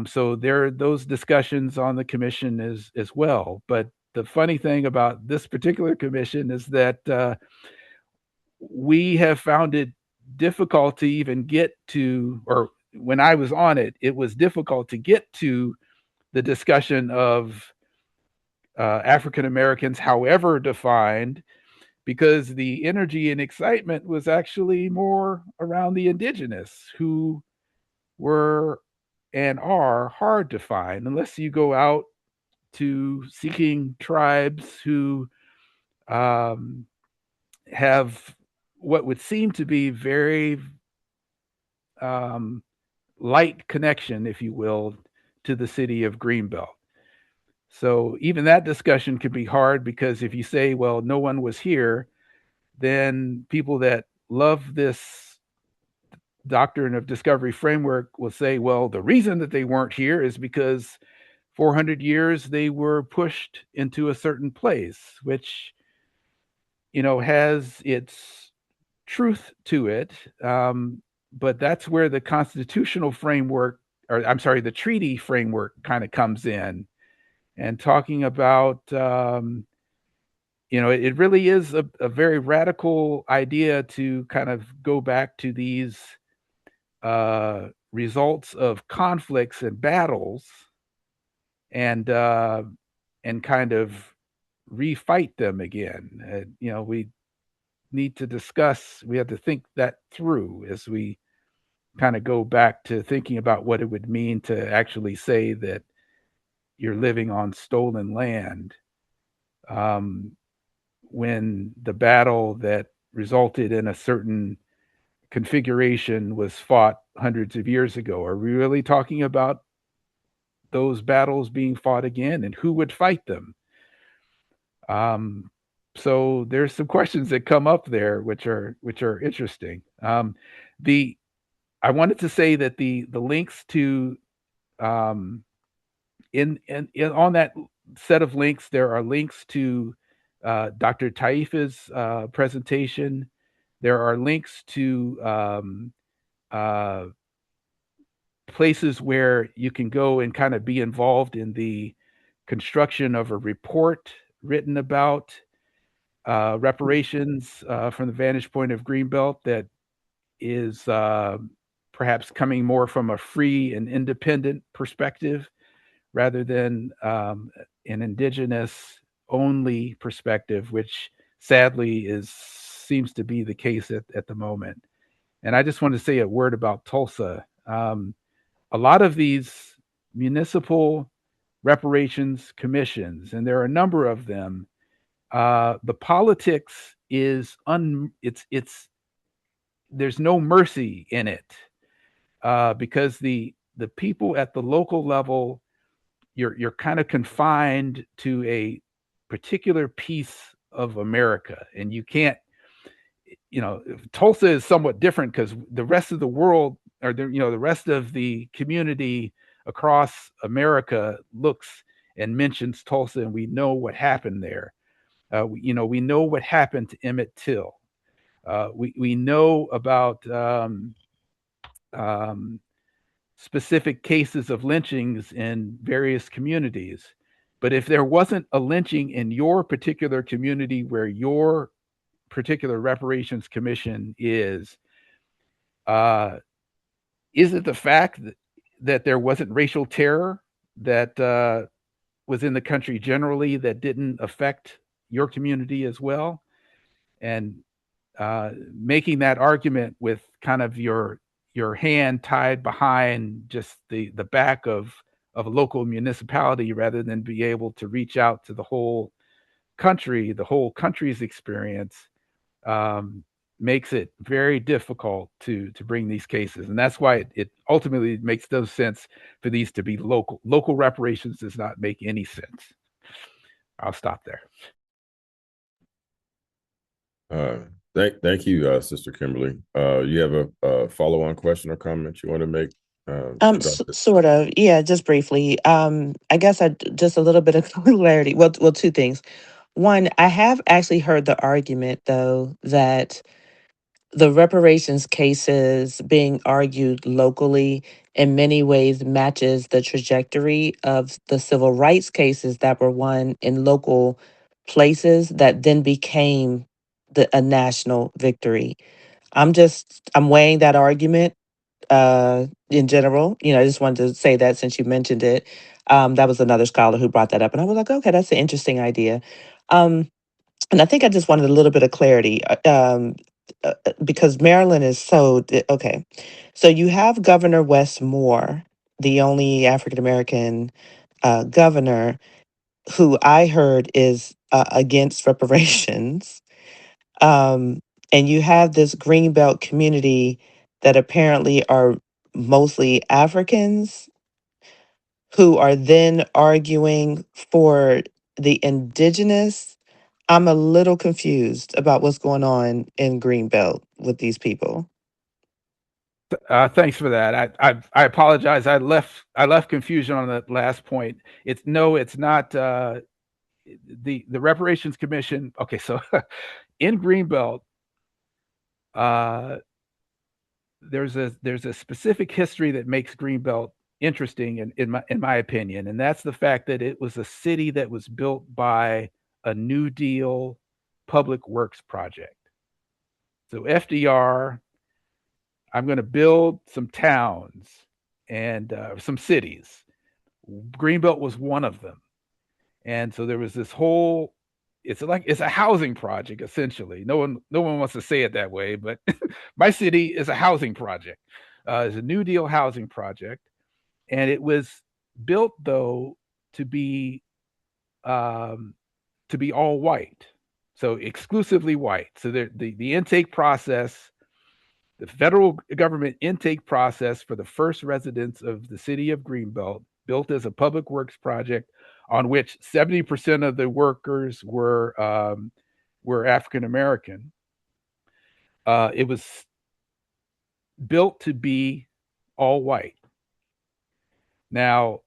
Speaker 4: So there are those discussions on the commission as well. But the funny thing about this particular commission is that we have found it difficult to even get to, or when I was on it, it was difficult to get to the discussion of African Americans, however defined, because the energy and excitement was actually more around the indigenous, who were and are hard to find unless you go out to seeking tribes who have what would seem to be very light connection, if you will, to the city of Greenbelt. So even that discussion can be hard, because if you say, well, no one was here, then people that love this doctrine of discovery framework will say, well, the reason that they weren't here is because 400 years they were pushed into a certain place, which has its truth to it. But that's where the constitutional framework, or I'm sorry, the treaty framework kind of comes in, and talking about, it really is a very radical idea to kind of go back to these results of conflicts and battles and kind of refight them again. We need to discuss, we have to think that through as we kind of go back to thinking about what it would mean to actually say that you're living on stolen land, when the battle that resulted in a certain configuration was fought hundreds of years ago. Are we really talking about those battles being fought again, and who would fight them? So there's some questions that come up there, which are interesting. I wanted to say that the links to in on that set of links, there are links to Dr. Taifa's presentation. There are links to places where you can go and kind of be involved in the construction of a report written about reparations from the vantage point of Greenbelt that is perhaps coming more from a free and independent perspective rather than an indigenous only perspective, which sadly seems to be the case at the moment. And I just want to say a word about Tulsa. A lot of these municipal reparations commissions, and there are a number of them, the politics is it's there's no mercy in it because the people at the local level, you're kind of confined to a particular piece of America, and you can't, Tulsa is somewhat different because the rest of the world, or the rest of the community across America looks and mentions Tulsa, and we know what happened there. We know what happened to Emmett Till. We know about specific cases of lynchings in various communities. But if there wasn't a lynching in your particular community where your particular reparations commission is it the fact that there wasn't racial terror that was in the country generally that didn't affect your community as well? And making that argument with kind of your hand tied behind just the back of a local municipality rather than be able to reach out to the whole country's experience makes it very difficult to bring these cases. And that's why it ultimately makes no sense for these to be local. Local reparations does not make any sense. I'll stop there.
Speaker 2: Thank you, Sister Kimberly. You have a follow-on question or comment you want to make?
Speaker 7: Sort of, yeah, just briefly. I guess just a little bit of clarity. Well, two things. One, I have actually heard the argument though that the reparations cases being argued locally in many ways matches the trajectory of the civil rights cases that were won in local places that then became a national victory. I'm weighing that argument in general. I just wanted to say that since you mentioned it. That was another scholar who brought that up, and I was like, okay, that's an interesting idea. And I think I just wanted a little bit of clarity because Maryland is okay. So you have Governor Wes Moore, the only African American governor, who I heard is against reparations. And you have this Greenbelt community that apparently are mostly Africans who are then arguing for the indigenous. I'm a little confused about what's going on in Greenbelt with these people.
Speaker 4: Thanks for that. I apologize. I left confusion on that last point. It's not the Reparations Commission. Okay, so in Greenbelt, there's a specific history that makes Greenbelt interesting in my opinion, and that's the fact that it was a city that was built by a New Deal public works project. So FDR, I'm going to build some towns and some cities. Greenbelt was one of them, and so there was this whole. It's a housing project essentially. No one wants to say it that way, but my city is a housing project. It's a New Deal housing project, and it was built though to be all white, so exclusively white. So the intake process, the federal government intake process for the first residents of the city of Greenbelt, built as a public works project on which 70% of the workers were were African American. It was built to be all white. Now,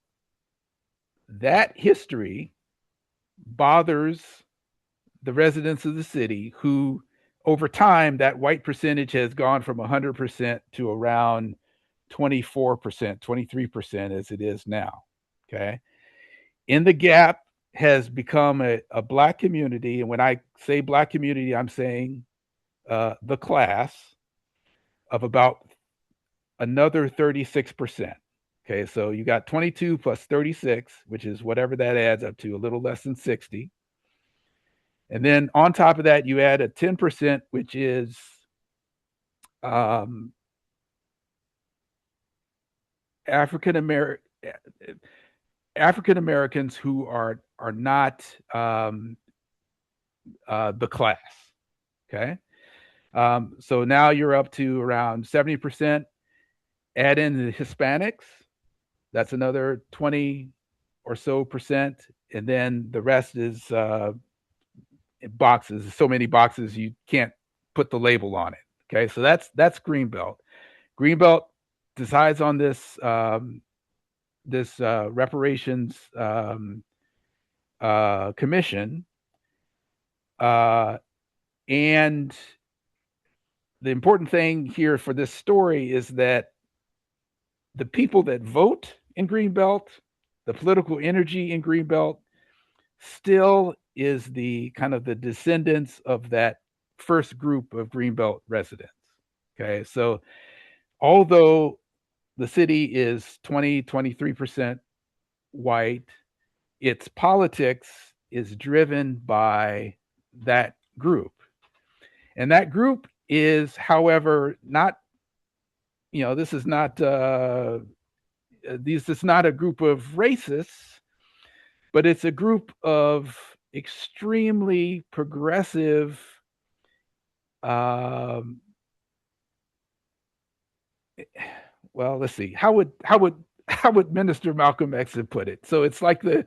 Speaker 4: that history bothers the residents of the city, who over time, that white percentage has gone from 100% to around 24%, 23% as it is now. Okay. In the gap has become a Black community. And when I say Black community, I'm saying the class of about another 36%. Okay, so you got 22 plus 36, which is whatever that adds up to, a little less than 60. And then on top of that, you add a 10%, which is African Americans who are not the class. Okay, so now you're up to around 70%. Add in the Hispanics, that's another 20 or so percent, and then the rest is boxes. So many boxes you can't put the label on it. Okay, so that's Greenbelt. Greenbelt decides on this reparations commission, and the important thing here for this story is that the people that vote in Greenbelt, the political energy in Greenbelt, still is the kind of the descendants of that first group of Greenbelt residents. Okay, so although the city is 23% white, its politics is driven by that group. And that group is, however, not, this is not a group of racists, but it's a group of extremely progressive, well, let's see, how would Minister Malcolm X have put it? So it's like you've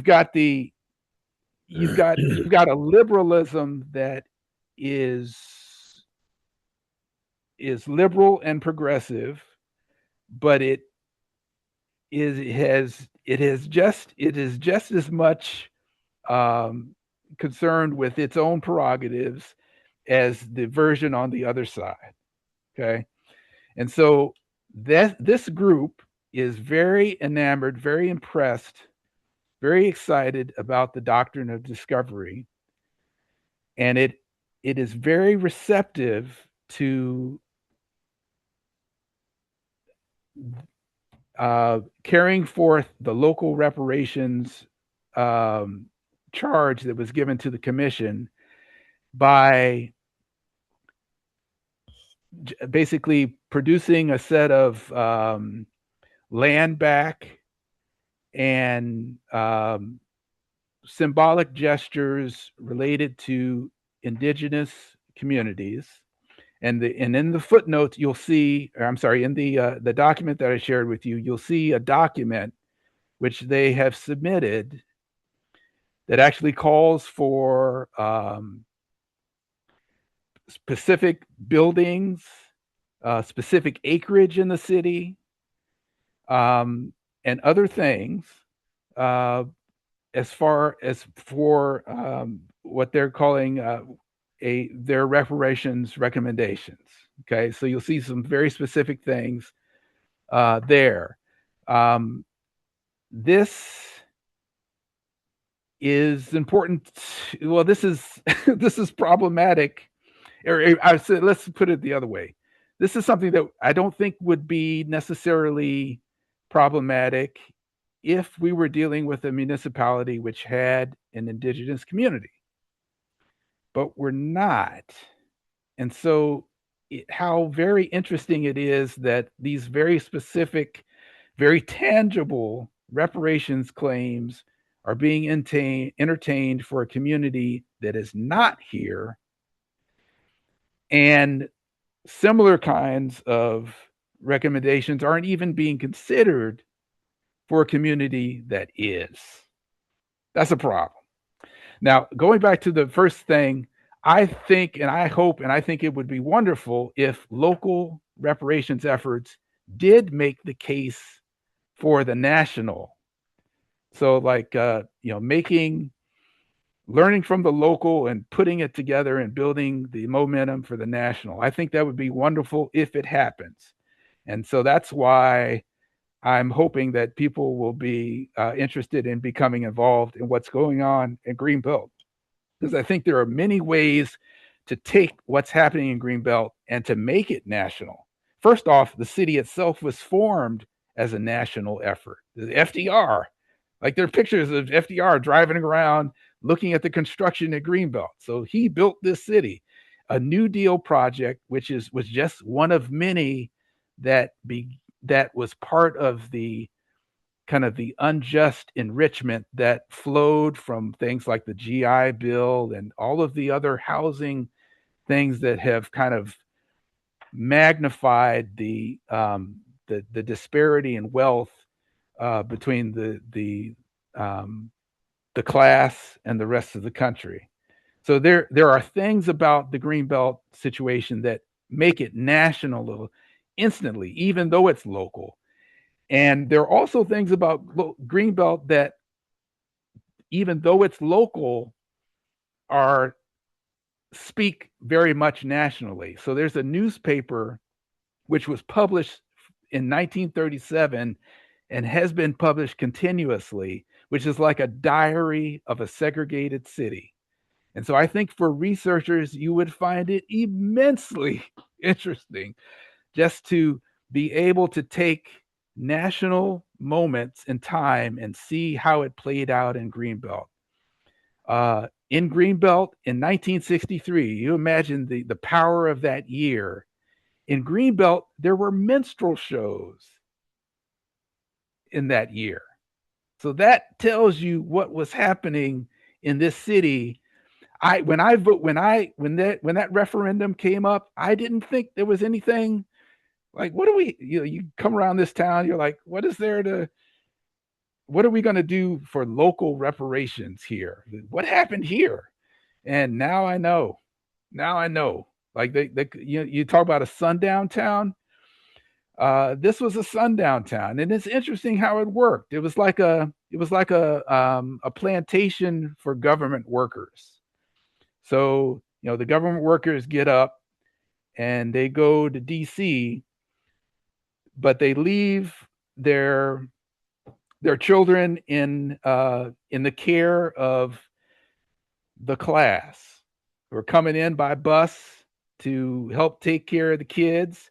Speaker 4: got a liberalism that is liberal and progressive, but it is just as much concerned with its own prerogatives as the version on the other side. Okay, and so this group is very enamored, very impressed, very excited about the doctrine of discovery, and it is very receptive to carrying forth the local reparations charge that was given to the commission by basically producing a set of land back and symbolic gestures related to indigenous communities. And in the footnotes, you'll see, in the document that I shared with you, you'll see a document which they have submitted that actually calls for specific buildings, specific acreage in the city, and other things, as far as for what they're calling their reparations recommendations. Okay, so you'll see some very specific things there. This is important. Well, this is this is problematic. I said, let's put it the other way. This is something that I don't think would be necessarily problematic if we were dealing with a municipality which had an indigenous community, but we're not. And so how very interesting it is that these very specific, very tangible reparations claims are being entertained for a community that is not here, and similar kinds of recommendations aren't even being considered for a community that is. That's a problem. Now, going back to the first thing, I think and I hope and I think it would be wonderful if local reparations efforts did make the case for the national. So like learning from the local and putting it together and building the momentum for the national. I think that would be wonderful if it happens. And so that's why I'm hoping that people will be interested in becoming involved in what's going on in Greenbelt, because I think there are many ways to take what's happening in Greenbelt and to make it national. First off, the city itself was formed as a national effort. The FDR, like there are pictures of FDR driving around looking at the construction at Greenbelt. So he built this city, a New Deal project, which was just one of many that was part of the kind of the unjust enrichment that flowed from things like the GI Bill and all of the other housing things that have kind of magnified the disparity in wealth between the class and the rest of the country. So there are things about the Greenbelt situation that make it national instantly, even though it's local. And there are also things about Greenbelt that, even though it's local, speak very much nationally. So there's a newspaper which was published in 1937 and has been published continuously, which is like a diary of a segregated city. And so I think for researchers, you would find it immensely interesting just to be able to take national moments in time and see how it played out in Greenbelt. In Greenbelt in 1963, you imagine the power of that year. In Greenbelt, there were minstrel shows in that year. So that tells you what was happening in this city. When that referendum came up, I didn't think there was anything like, you come around this town, you're like, what are we going to do for local reparations here? What happened here? And now I know. Like you talk about a sundown town. This was a sundown town, and it's interesting how it worked. It was like a plantation for government workers. So the government workers get up and they go to DC, but they leave their children in the care of the class who are coming in by bus to help take care of the kids.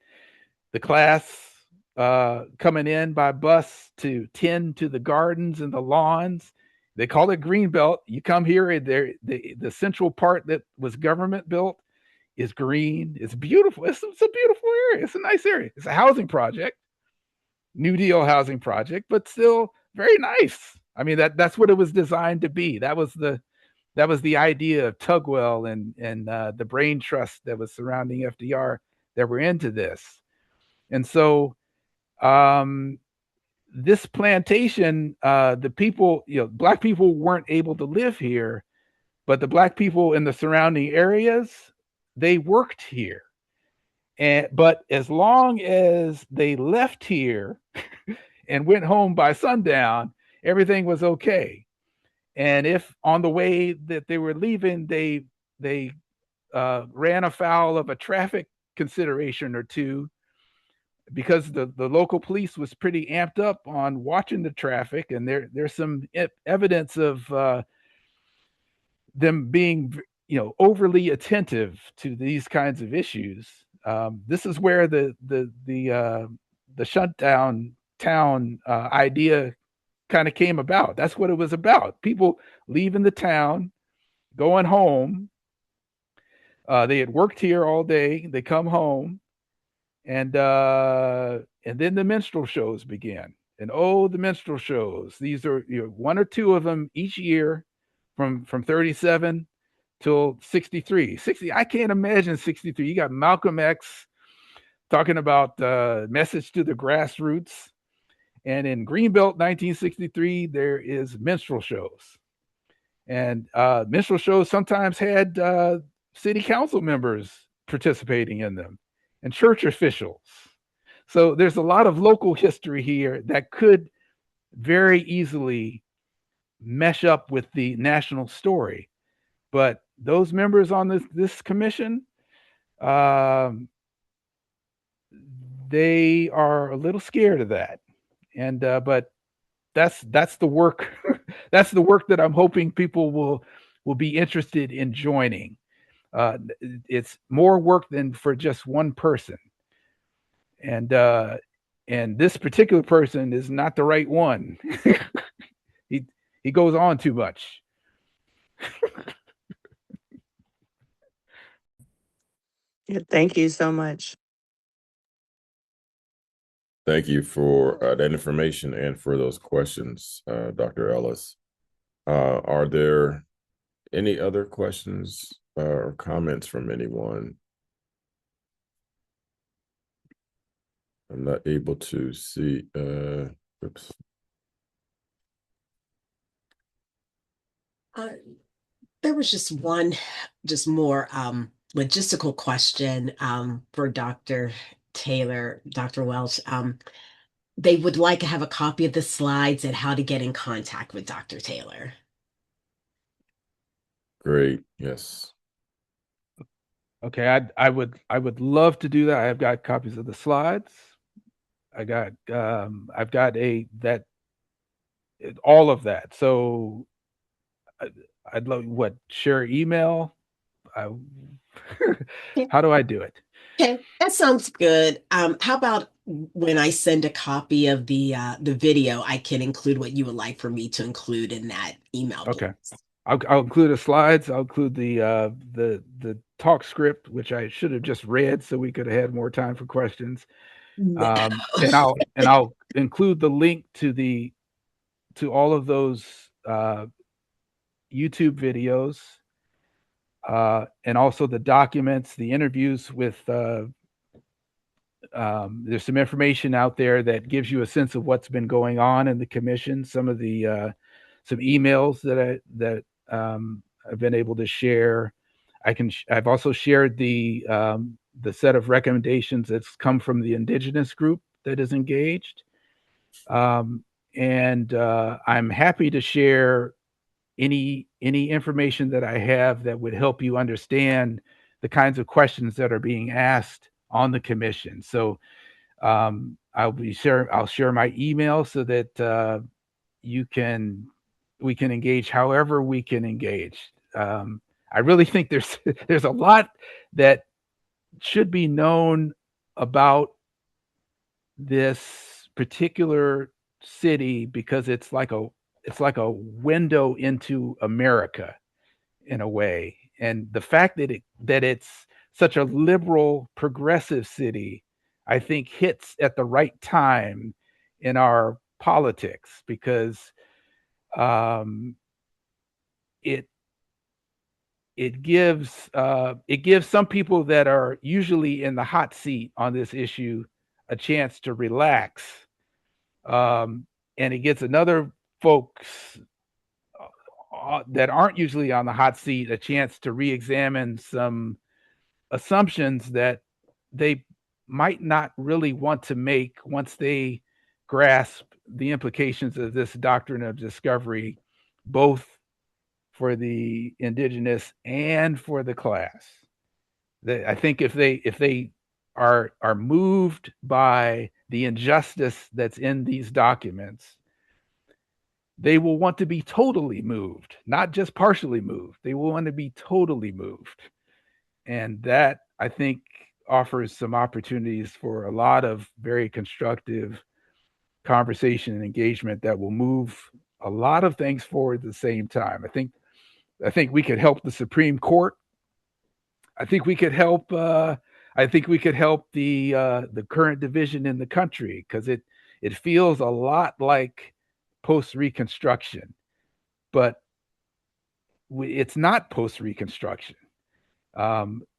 Speaker 4: The class coming in by bus to tend to the gardens and the lawns. They call it Greenbelt. You come here, the central part that was government built is green. It's beautiful. It's a beautiful area. It's a nice area. It's a housing project, New Deal housing project, but still very nice. I mean, that's what it was designed to be. That was the idea of Tugwell and the brain trust that was surrounding FDR that were into this. And so this plantation, the people, Black people weren't able to live here, but the Black people in the surrounding areas, they worked here. But as long as they left here and went home by sundown, everything was okay. And if on the way that they were leaving, they ran afoul of a traffic consideration or two, because the local police was pretty amped up on watching the traffic, and there's some evidence of them being overly attentive to these kinds of issues. This is where the shutdown town idea kind of came about. That's what it was about. People leaving the town, going home. They had worked here all day. They come home, and then the minstrel shows began. And the minstrel shows. These are one or two of them each year, from 37 till 63. 60. I can't imagine 63. You got Malcolm X talking about message to the grassroots. And in Greenbelt 1963, there is minstrel shows. And minstrel shows sometimes had city council members participating in them and church officials. So there's a lot of local history here that could very easily mesh up with the national story. But those members on this commission, they are a little scared of that. And but that's the work that's the work that I'm hoping people will be interested in joining. It's more work than for just one person. And this particular person is not the right one. he goes on too much.
Speaker 7: Yeah, thank you so much.
Speaker 2: Thank you for that information and for those questions, Dr. Ellis. Are there any other questions or comments from anyone? I'm not able to see. Oops.
Speaker 5: There was just one, just more logistical question for Dr. Taylor, Dr. Welch. They would like to have a copy of the slides and how to get in contact with Dr. Taylor.
Speaker 2: Great. Yes.
Speaker 4: Okay, I would love to do that. I've got copies of the slides. I've got all of that. So I'd love share email. How do I do it?
Speaker 5: Okay, that sounds good. How about when I send a copy of the video, I can include what you would like for me to include in that email.
Speaker 4: Okay. I'll include the slides. I'll include the talk script, which I should have just read so we could have had more time for questions. And I'll include the link to all of those YouTube videos, and also the documents, the interviews with. There's some information out there that gives you a sense of what's been going on in the commission. Some of the some emails that I've been able to share. I've also shared the set of recommendations that's come from the indigenous group that is engaged. And I'm happy to share any information that I have that would help you understand the kinds of questions that are being asked on the commission. So I'll share my email so that we can engage however we can engage. I really think there's a lot that should be known about this particular city because it's like a window into America in a way. And the fact that it's such a liberal, progressive city, I think hits at the right time in our politics because it gives some people that are usually in the hot seat on this issue a chance to relax, and it gets another folks that aren't usually on the hot seat a chance to re-examine some assumptions that they might not really want to make once they grasp the implications of this doctrine of discovery, both for the indigenous and for the class. I think if they are moved by the injustice that's in these documents, they will want to be totally moved, not just partially moved. They will want to be totally moved. And that, I think, offers some opportunities for a lot of very constructive conversation and engagement that will move a lot of things forward at the same time. I think we could help the Supreme Court. I think we could help the current division in the country because it feels a lot like post-Reconstruction, but it's not post-Reconstruction.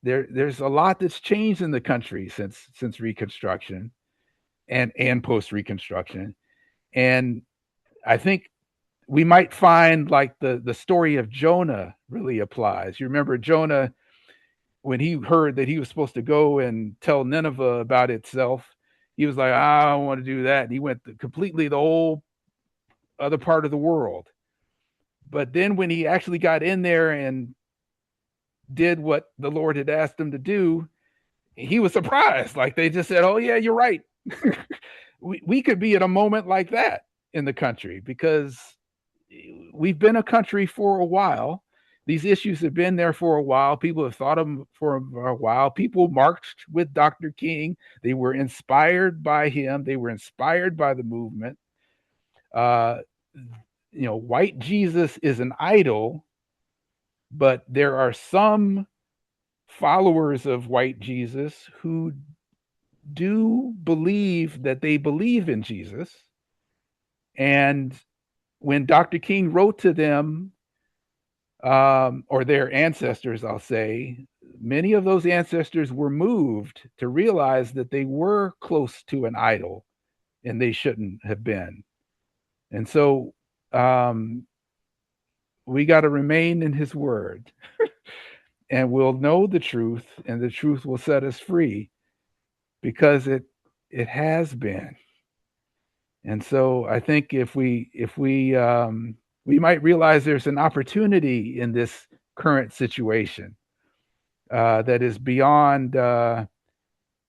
Speaker 4: There's a lot that's changed in the country since Reconstruction and post-Reconstruction, and I think we might find like the story of Jonah really applies. You remember Jonah, when he heard that he was supposed to go and tell Nineveh about itself, he was like, I don't want to do that. And he went completely the whole other part of the world. But then when he actually got in there and did what the Lord had asked him to do, he was surprised. Like they just said, oh yeah, you're right. we could be at a moment like that in the country, because we've been a country for a while. These issues have been there for a while. People have thought of them for a while. People marched with Dr. King. They were inspired by him. They were inspired by the movement. White Jesus is an idol, but there are some followers of white Jesus who do believe that they believe in Jesus. And when Dr. King wrote to them, or their ancestors, I'll say, many of those ancestors were moved to realize that they were close to an idol and they shouldn't have been. And so we got to remain in his word and we'll know the truth, and the truth will set us free, because it has been. And so I think if we might realize there's an opportunity in this current situation that is beyond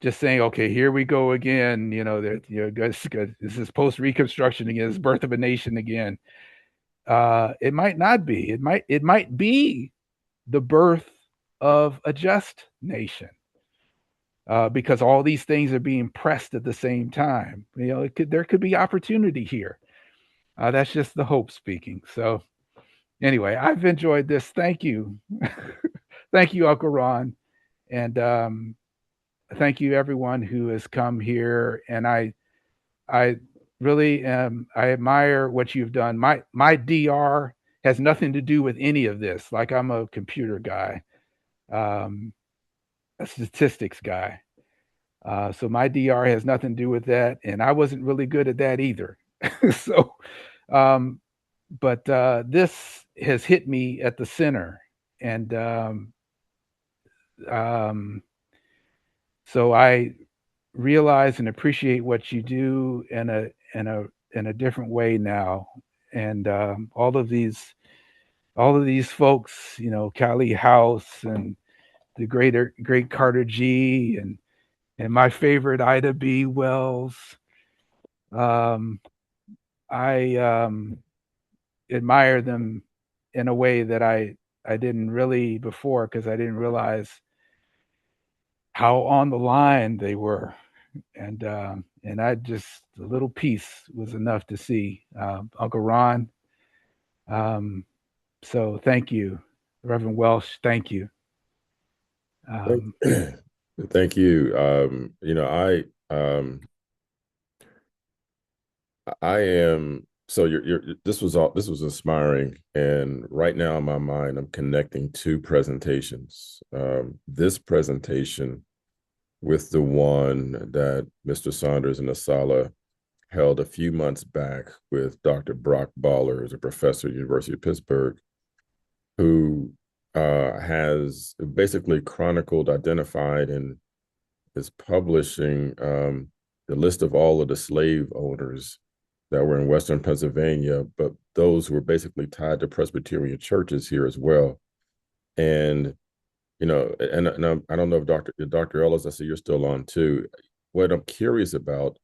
Speaker 4: just saying, okay, here we go again. This is post-Reconstruction again, this birth of a nation again. It might not be. It might be the birth of a just nation, because all these things are being pressed at the same time. There could be opportunity here. That's just the hope speaking. So anyway, I've enjoyed this. Thank you. Thank you, Uncle Ron. And thank you everyone who has come here. And I really I admire what you've done. My DR has nothing to do with any of this. Like, I'm a computer guy, a statistics guy. So my DR has nothing to do with that. And I wasn't really good at that either. So, but this has hit me at the center. And so I realize and appreciate what you do in a different way now. And all of these folks, Callie House and the great Carter G, and my favorite Ida B. Wells. I admire them in a way that I didn't really before, because I didn't realize how on the line they were. And I just, a little piece was enough to see. Uncle Ron, so thank you. Reverend Welsh, thank you.
Speaker 2: Thank you. I am, so this was inspiring, and right now in my mind I'm connecting two presentations. This presentation with the one that Mr. Saunders and Asala held a few months back with Dr. Brock Baller, who's a professor at the University of Pittsburgh, who has basically chronicled, identified, and is publishing the list of all of the slave owners that were in Western Pennsylvania, but those who were basically tied to Presbyterian churches here as well. And, and I don't know if Dr. Ellis, I see you're still on too. What I'm curious about,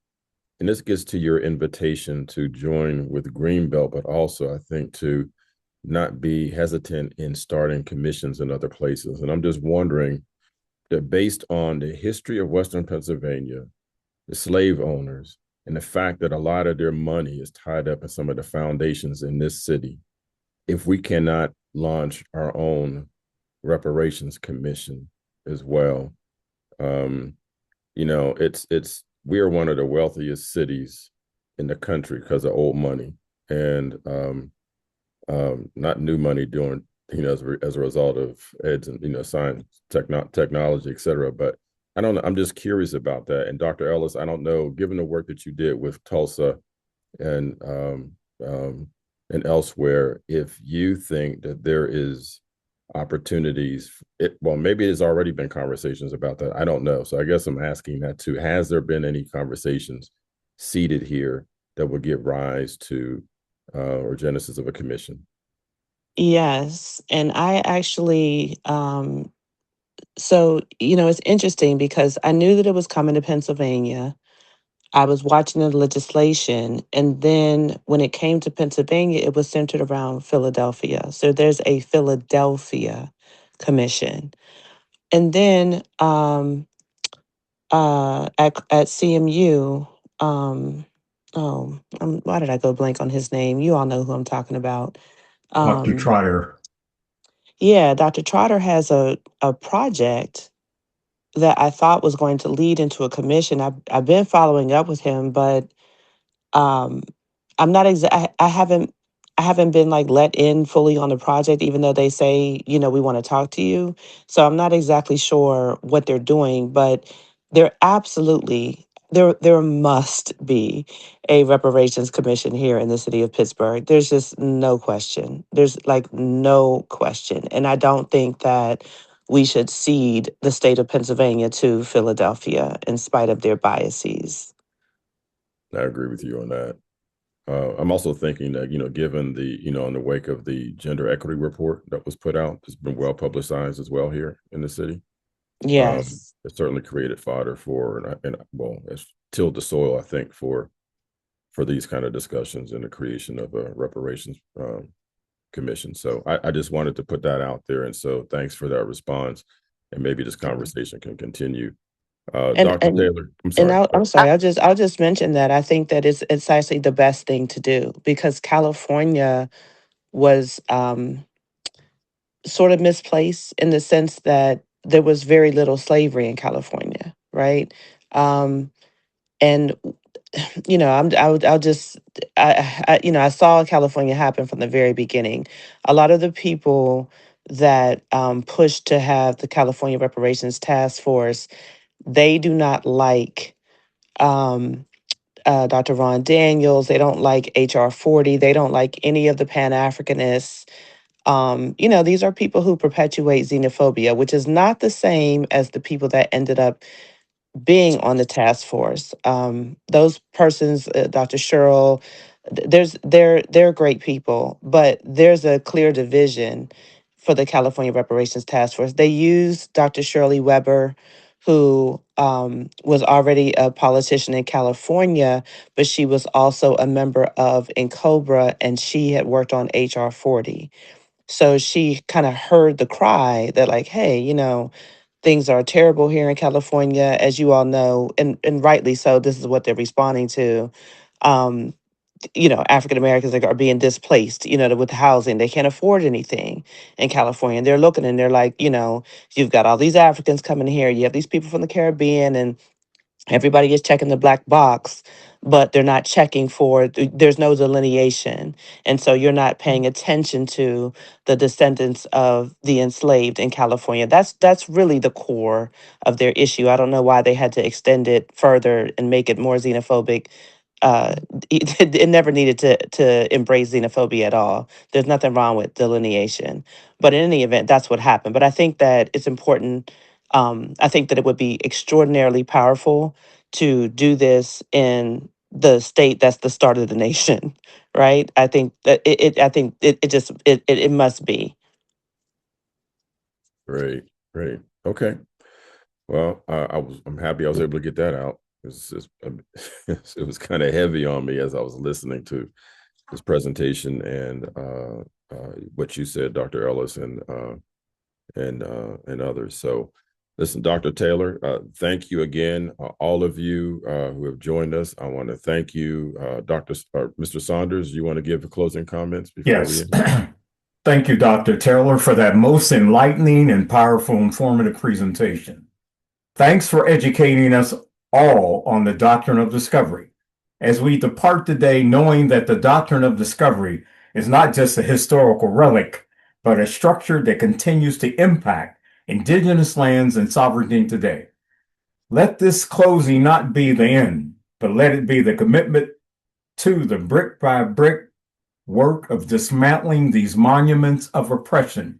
Speaker 2: and this gets to your invitation to join with Greenbelt, but also I think to not be hesitant in starting commissions in other places. And I'm just wondering that, based on the history of Western Pennsylvania, the slave owners, and the fact that a lot of their money is tied up in some of the foundations in this city, if we cannot launch our own reparations commission as well. We are one of the wealthiest cities in the country because of old money, and not new money doing, as a result of eds and, science, technology, et cetera. But I don't know. I'm just curious about that. And Dr. Ellis, I don't know, given the work that you did with Tulsa and and elsewhere, if you think that there is opportunities, well, maybe there's already been conversations about that. I don't know. So I guess I'm asking that too. Has there been any conversations seated here that would give rise to or genesis of a commission?
Speaker 7: Yes, and I actually, so, it's interesting because I knew that it was coming to Pennsylvania. I was watching the legislation, and then when it came to Pennsylvania, it was centered around Philadelphia. So there's a Philadelphia commission. And then at CMU, why did I go blank on his name? You all know who I'm talking about.
Speaker 1: Dr.
Speaker 7: Um,
Speaker 1: Trotter.
Speaker 7: yeah, Dr. Trotter has a project that I thought was going to lead into a commission. I've been following up with him, but um, I'm not I haven't been like let in fully on the project, even though they say, we want to talk to you. So I'm not exactly sure what they're doing, but there absolutely there must be a reparations commission here in the city of Pittsburgh. There's just no question. There's like no question. And I don't think that we should cede the state of Pennsylvania to Philadelphia in spite of their biases.
Speaker 2: I agree with you on that. I'm also thinking that, given the, in the wake of the gender equity report that was put out, it's been well publicized as well here in the city.
Speaker 7: Yes.
Speaker 2: It certainly created fodder for, and well, it's tilled the soil, I think, for these kind of discussions and the creation of a reparations commission. So I just wanted to put that out there. And so thanks for that response. And maybe this conversation can continue.
Speaker 7: And
Speaker 2: Dr.
Speaker 7: and
Speaker 2: Taylor, I'm sorry.
Speaker 7: I'm sorry. I'll just mention that I think that it's actually the best thing to do because California was sort of misplaced in the sense that there was very little slavery in California, right? Um, and I'll just I saw California happen from the very beginning. A lot of the people that pushed to have the California Reparations Task Force, they do not like um, Dr. Ron Daniels. They don't like HR 40. They don't like any of the Pan Africanists. These are people who perpetuate xenophobia, which is not the same as the people that ended up being on the task force. Those persons, Dr. Sherrill, they're great people, but there's a clear division for the California Reparations Task Force. They used Dr. Shirley Weber, who was already a politician in California, but she was also a member of NCOBRA, and she had worked on HR 40. So she kind of heard the cry that, like, hey, things are terrible here in California, as you all know, and rightly so. This is what they're responding to. Um, African Americans are being displaced, with housing. They can't afford anything in California. And they're looking and they're like, you've got all these Africans coming here. You have these people from the Caribbean, and everybody is checking the black box, but they're not checking for, there's no delineation. And so you're not paying attention to the descendants of the enslaved in California. That's really the core of their issue. I don't know why they had to extend it further and make it more xenophobic. It never needed to embrace xenophobia at all. There's nothing wrong with delineation. But in any event, that's what happened. But I think that it's important. I think that it would be extraordinarily powerful to do this in the state that's the start of the nation, right? I think that it must be.
Speaker 2: Great, great. Okay. Well, I'm happy I was able to get that out. It was kind of heavy on me as I was listening to this presentation and what you said, Dr. Ellis, and others. So, listen, Dr. Taylor, thank you again, all of you who have joined us. I want to thank you, Mr. Saunders. You want to give closing comments before we
Speaker 1: Yes.
Speaker 2: end?
Speaker 1: Thank you, Dr. Taylor, for that most enlightening and powerful, informative presentation. Thanks for educating us all on the doctrine of discovery. As we depart today, knowing that the doctrine of discovery is not just a historical relic, but a structure that continues to impact indigenous lands and sovereignty today. Let this closing not be the end, but let it be the commitment to the brick by brick work of dismantling these monuments of oppression.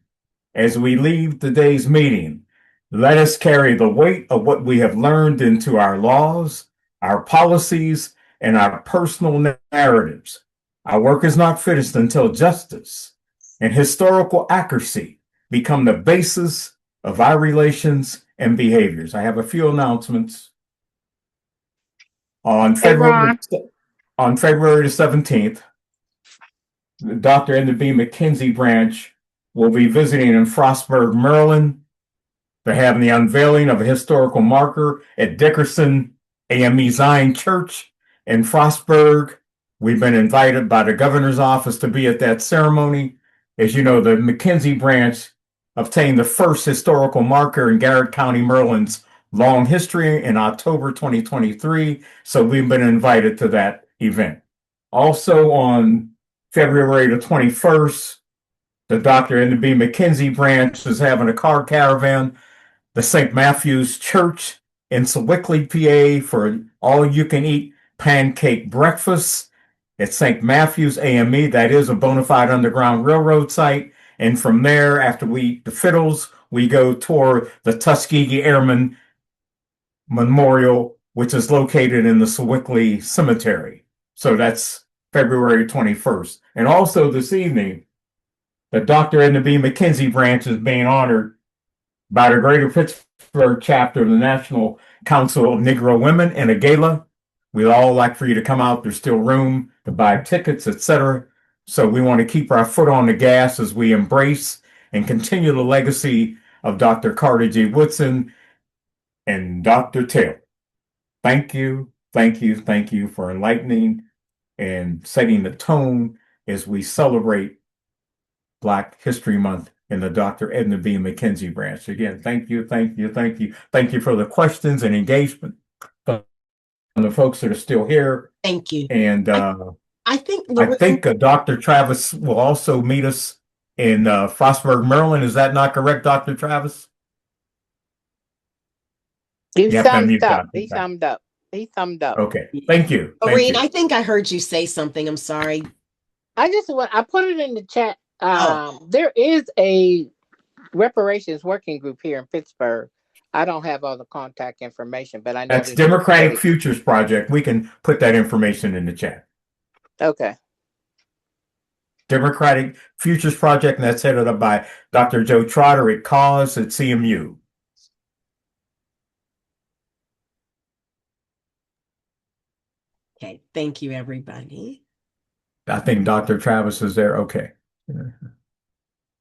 Speaker 1: As we leave today's meeting, let us carry the weight of what we have learned into our laws, our policies, and our personal narratives. Our work is not finished until justice and historical accuracy become the basis of our relations and behaviors. I have a few announcements. On
Speaker 8: Hey,
Speaker 1: February
Speaker 8: Ron.
Speaker 1: the 17th, the Dr. Edna B. McKenzie branch will be visiting in Frostburg, Maryland. They're having the unveiling of a historical marker at Dickerson AME Zion Church in Frostburg. We've been invited by the governor's office to be at that ceremony. As you know, the McKenzie branch obtained the first historical marker in Garrett County, Maryland's long history in October 2023. So we've been invited to that event. Also on February the 21st, the Dr. and the B. McKenzie branch is having a car caravan, the St. Matthew's Church in Sewickley, PA, for all-you-can-eat pancake breakfast at St. Matthew's AME. That is a bona fide Underground Railroad site. And from there, after we eat the fiddles, we go toward the Tuskegee Airmen Memorial, which is located in the Sewickley Cemetery. So that's February 21st. And also this evening, the Dr. Edna B. McKenzie branch is being honored by the Greater Pittsburgh chapter of the National Council of Negro Women in a gala. We'd all like for you to come out. There's still room to buy tickets, etc. So we want to keep our foot on the gas as we embrace and continue the legacy of Dr. Carter G. Woodson and Dr. Taylor. Thank you, thank you, thank you for enlightening and setting the tone as we celebrate Black History Month in the Dr. Edna B. McKenzie branch. Again, thank you, thank you, thank you. Thank you for the questions and engagement from the folks that are still here.
Speaker 5: Thank you.
Speaker 1: And
Speaker 5: I think
Speaker 1: I think Dr. Travis will also meet us in Frostburg, Maryland. Is that not correct, Dr. Travis?
Speaker 8: You
Speaker 1: have to
Speaker 8: summed
Speaker 1: unmute,
Speaker 8: up.
Speaker 1: Dr.
Speaker 8: He
Speaker 1: Travis.
Speaker 8: summed up. He summed up.
Speaker 1: Okay, thank you. Thank
Speaker 5: Maureen,
Speaker 1: you.
Speaker 5: I think I heard you say something. I'm sorry.
Speaker 8: I put it in the chat.
Speaker 5: Oh.
Speaker 8: There is a reparations working group here in Pittsburgh. I don't have all the contact information, but I know
Speaker 1: That's Democratic Futures Project. We can put that information in the chat.
Speaker 8: Okay.
Speaker 1: Democratic Futures Project, and that's headed up by Dr. Joe Trotter at Cause at CMU.
Speaker 5: Okay, thank you, everybody.
Speaker 1: I think Dr. Travis is there. Okay.